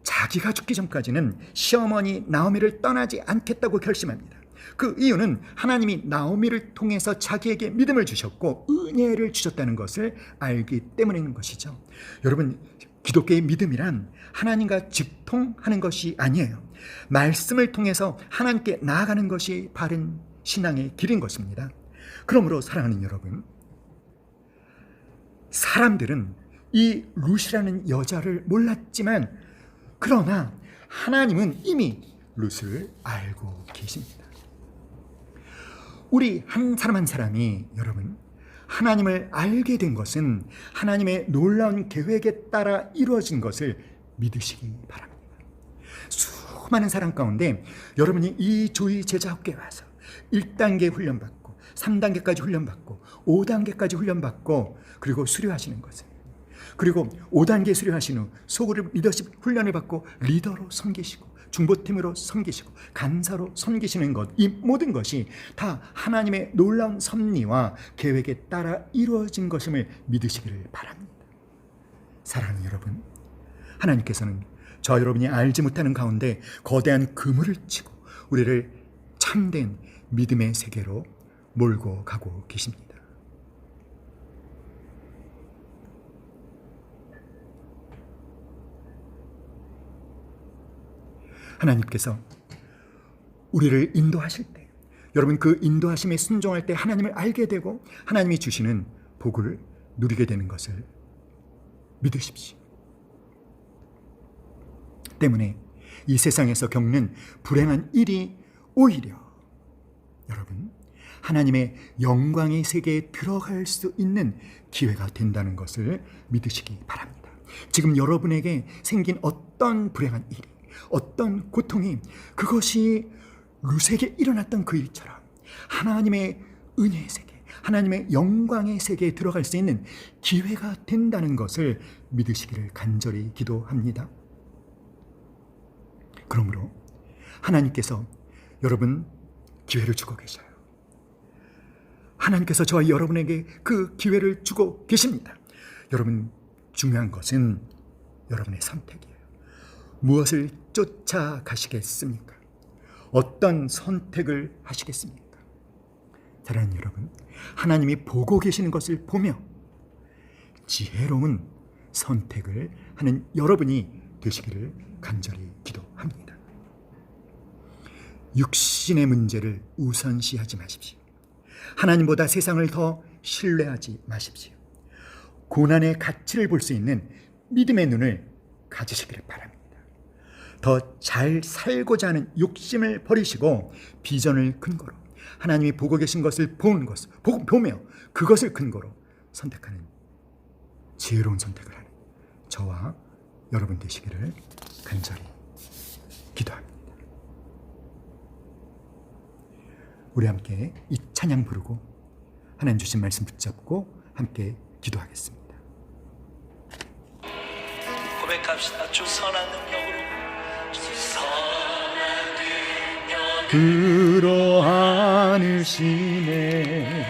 자기가 죽기 전까지는 시어머니 나오미를 떠나지 않겠다고 결심합니다. 그 이유는 하나님이 나오미를 통해서 자기에게 믿음을 주셨고 은혜를 주셨다는 것을 알기 때문인 것이죠. 여러분, 기독교의 믿음이란 하나님과 직통하는 것이 아니에요. 말씀을 통해서 하나님께 나아가는 것이 바른 신앙의 길인 것입니다. 그러므로 사랑하는 여러분, 사람들은 이 룻이라는 여자를 몰랐지만 그러나 하나님은 이미 룻을 알고 계십니다. 우리 한 사람 한 사람이 여러분 하나님을 알게 된 것은 하나님의 놀라운 계획에 따라 이루어진 것을 믿으시기 바랍니다. 수많은 사람 가운데 여러분이 이 조이 제자학교에 와서 1단계 훈련받고 3단계까지 훈련받고 5단계까지 훈련받고 그리고 수료하시는 것을, 그리고 5단계 수료하신 후 소그룹 리더십 훈련을 받고 리더로 섬기시고 중보팀으로 섬기시고 간사로 섬기시는 것, 이 모든 것이 다 하나님의 놀라운 섭리와 계획에 따라 이루어진 것임을 믿으시기를 바랍니다. 사랑하는 여러분, 하나님께서는 저 여러분이 알지 못하는 가운데 거대한 그물을 치고 우리를 참된 믿음의 세계로 몰고 가고 계십니다. 하나님께서 우리를 인도하실 때, 여러분 그 인도하심에 순종할 때 하나님을 알게 되고 하나님이 주시는 복을 누리게 되는 것을 믿으십시오. 때문에 이 세상에서 겪는 불행한 일이 오히려 여러분 하나님의 영광의 세계에 들어갈 수 있는 기회가 된다는 것을 믿으시기 바랍니다. 지금 여러분에게 생긴 어떤 불행한 일이, 어떤 고통이 그것이 룻에게 일어났던 그 일처럼 하나님의 은혜의 세계, 하나님의 영광의 세계에 들어갈 수 있는 기회가 된다는 것을 믿으시기를 간절히 기도합니다. 그러므로 하나님께서 여러분 기회를 주고 계셔요. 하나님께서 저와 여러분에게 그 기회를 주고 계십니다. 여러분, 중요한 것은 여러분의 선택이에요. 무엇을 쫓아가시겠습니까? 어떤 선택을 하시겠습니까? 사랑하는 여러분, 하나님이 보고 계시는 것을 보며 지혜로운 선택을 하는 여러분이 되시기를 간절히 기도합니다. 육신의 문제를 우선시하지 마십시오. 하나님보다 세상을 더 신뢰하지 마십시오. 고난의 가치를 볼 수 있는 믿음의 눈을 가지시기를 바랍니다. 더 잘 살고자 하는 욕심을 버리시고 비전을 근거로 하나님이 보고 계신 것을 보며 그것을 근거로 선택하는 지혜로운 선택을 하는 저와 여러분 되시기를 간절히 기도합니다. 우리 함께 이 찬양 부르고 하나님 주신 말씀 붙잡고 함께 기도하겠습니다. 고백합시다. 주 선한 능력으로, 그러 하늘심에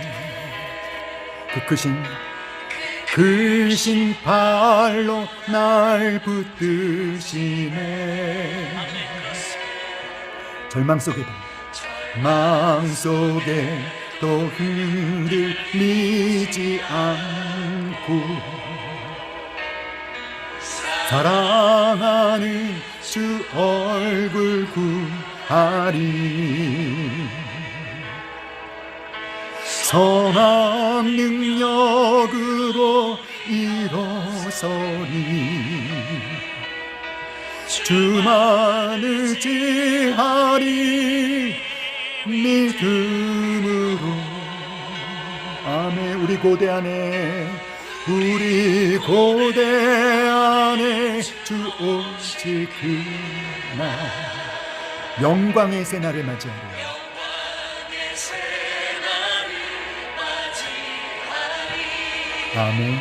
그 크신 크신 발로 날 붙드시네. 절망 속에도 흔들리지 않고 사랑하는 주 얼굴 구하리. 선한 능력으로 일어서리. 주만을 지하리 믿음으로. 아멘. 우리 고대 안에 주 오실 그날 영광의 새날을 맞이하리. 아멘.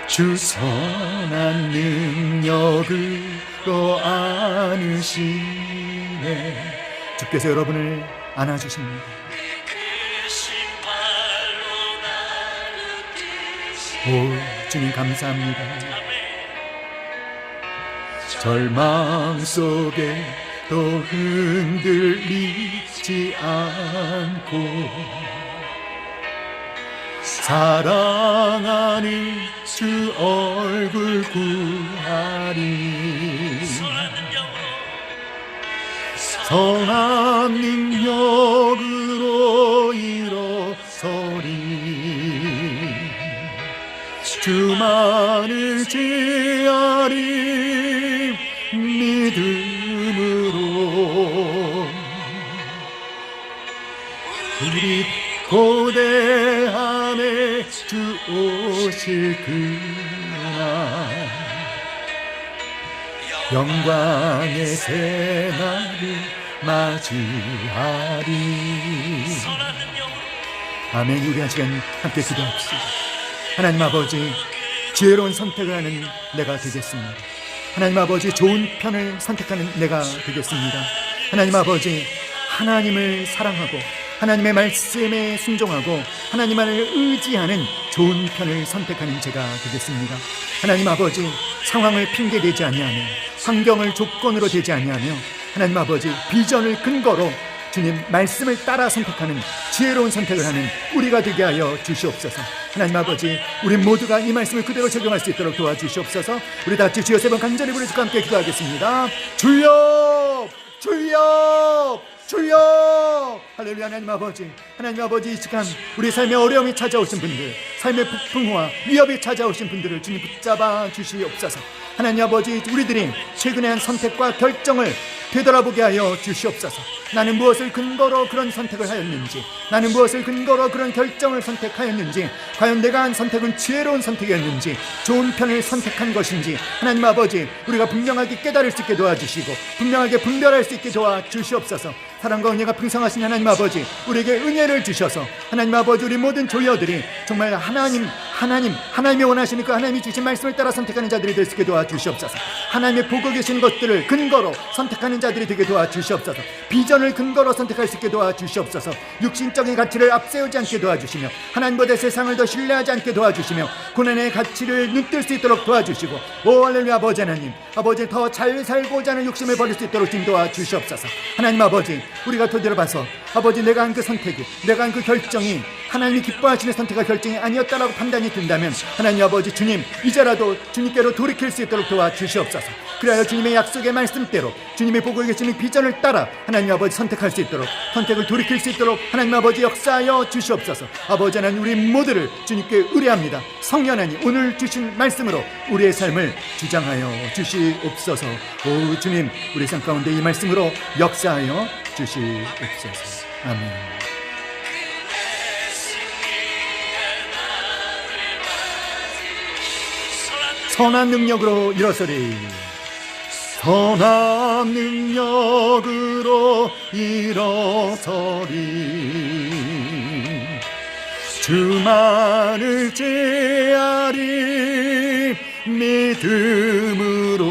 주 선한 능력으로 안으시네. 주께서 여러분을 안아주십니다. 오 주님 감사합니다. 절망 속에 또 흔들리지 않고 사랑하는 주 얼굴 구하리. 선한 능력으로 일어서리. 주만을 지하리 믿음으로. 우리 고대함에 주 오실 그날 영광의 새날을 맞이하리. 아멘. 우리 한 시간 함께 기도합시다. 하나님 아버지, 지혜로운 선택을 하는 내가 되겠습니다. 하나님 아버지, 좋은 편을 선택하는 내가 되겠습니다. 하나님 아버지, 하나님을 사랑하고 하나님의 말씀에 순종하고 하나님만을 의지하는 좋은 편을 선택하는 제가 되겠습니다. 하나님 아버지, 상황을 핑계대지 아니하며 환경을 조건으로 대지 아니하며 하나님 아버지, 비전을 근거로 주님 말씀을 따라 선택하는 지혜로운 선택을 하는 우리가 되게 하여 주시옵소서. 하나님 아버지, 우리 모두가 이 말씀을 그대로 적용할 수 있도록 도와주시옵소서. 우리 다 같이 주여 세 번 간절히 부르짖고 함께 기도하겠습니다. 주여, 주여, 주여. 할렐루야. 하나님 아버지, 이 시간 우리 삶에 어려움이 찾아오신 분들, 삶의 폭풍우와 위협이 찾아오신 분들을 주님 붙잡아 주시옵소서. 하나님 아버지, 우리들이 최근에 한 선택과 결정을 되돌아보게 하여 주시옵소서. 나는 무엇을 근거로 그런 선택을 하였는지, 나는 무엇을 근거로 그런 결정을 선택하였는지, 과연 내가 한 선택은 지혜로운 선택이었는지, 좋은 편을 선택한 것인지 하나님 아버지, 우리가 분명하게 깨달을 수 있게 도와주시고 분명하게 분별할 수 있게 도와주시옵소서. 사랑과 은혜가 풍성하신 하나님 아버지, 우리에게 은혜를 주셔서 하나님 아버지, 우리 모든 조여들이 정말 하나님이 원하시는 그 하나님이 주신 말씀을 따라 선택하는 자들이 될 수 있게 도와주시옵소서. 하나님의 보고 계신 것들을 근거로 선택하는 자들이 되게 도와주시옵소서. 비전을 근거로 선택할 수 있게 도와주시옵소서. 육신적인 가치를 앞세우지 않게 도와주시며 하나님보다 세상을 더 신뢰하지 않게 도와주시며 고난의 가치를 눈뜰 수 있도록 도와주시고, 오 할렐루야. 아버지 하나님, 아버지, 더 잘 살고자 하는 욕심을 버릴 수 있도록 좀 도와주시옵소서. 하나님 아버지, 우리가 되돌아봐서 아버지, 내가 한 그 선택이, 내가 한 그 결정이 하나님이 기뻐하시는 선택과 결정이 아니었다라고 판단이 든다면 하나님 아버지, 주님 이제라도 주님께로 돌이킬 수 있도록 도와주시옵소서. 그래야 주님의 약속의 말씀대로 주님의 보고 계시는 비전을 따라 하나님 아버지 선택할 수 있도록, 선택을 돌이킬 수 있도록 하나님 아버지 역사하여 주시옵소서. 아버지 하나님, 우리 모두를 주님께 의뢰합니다. 성령 하나님, 오늘 주신 말씀으로 우리의 삶을 주장하여 주시옵소서. 오 주님, 우리 삶 가운데 이 말씀으로 역사하여 주시옵소서. 아멘. 선한 능력으로 일어서리. 선한 능력으로 일어서리. 주만을 제하리 믿음으로.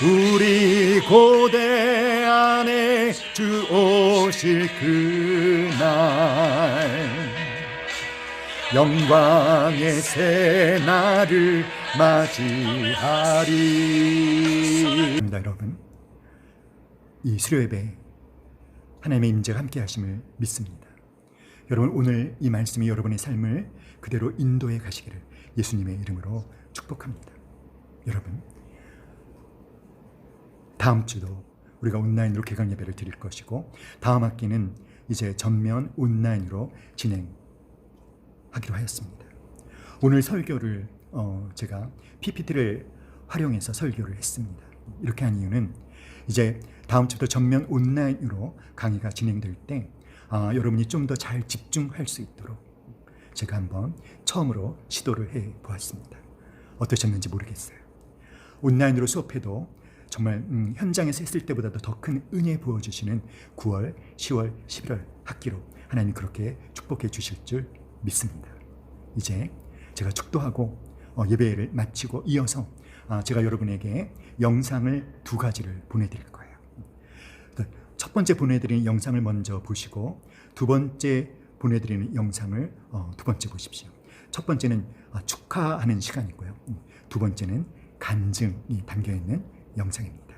우리 고대 안에 때 주 오실 그날 영광의 새날을 맞이하리. 여러분, 이 수료예배 하나님의 임재가 함께 하심을 믿습니다. 여러분, 오늘 이 말씀이 여러분의 삶을 그대로 인도해 가시기를 예수님의 이름으로 축복합니다. 여러분, 다음 주도 우리가 온라인으로 개강 예배를 드릴 것이고, 다음 학기는 이제 전면 온라인으로 진행하기로 하였습니다. 오늘 설교를 제가 PPT를 활용해서 설교를 했습니다. 이렇게 한 이유는 이제 다음 주도 전면 온라인으로 강의가 진행될 때 여러분이 좀 더 잘 집중할 수 있도록 제가 한번 처음으로 시도를 해 보았습니다. 어떠셨는지 모르겠어요. 온라인으로 수업해도 정말 현장에서 했을 때보다도 더 큰 은혜 부어주시는 9월, 10월, 11월 학기로 하나님 그렇게 축복해 주실 줄 믿습니다. 이제 제가 축도하고 예배를 마치고 이어서 제가 여러분에게 영상을 2가지를 보내드릴 거예요. 첫 번째 보내드리는 영상을 먼저 보시고, 두 번째 보내드리는 영상을 두 번째 보십시오. 첫 번째는 축하하는 시간이고요. 두 번째는 간증이 담겨있는 영상입니다.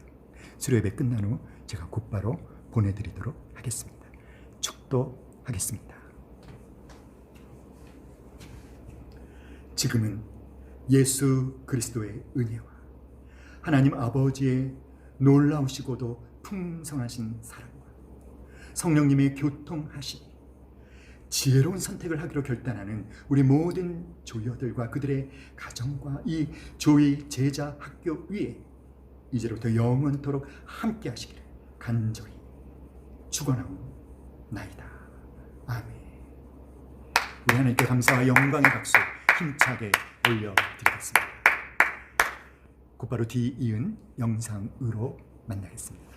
수료예배 끝난 후 제가 곧바로 보내드리도록 하겠습니다. 축도하겠습니다. 지금은 예수 그리스도의 은혜와 하나님 아버지의 놀라우시고도 풍성하신 사랑과 성령님의 교통하심이 지혜로운 선택을 하기로 결단하는 우리 모든 조여들과 그들의 가정과 이 조의 제자 학교 위에 이제부터 영원토록 함께 하시기를 간절히 축원하옵나이다. 아멘. 우리 하나님께 감사와 영광의 박수 힘차게 올려드리겠습니다. 곧바로 뒤이은 영상으로 만나겠습니다.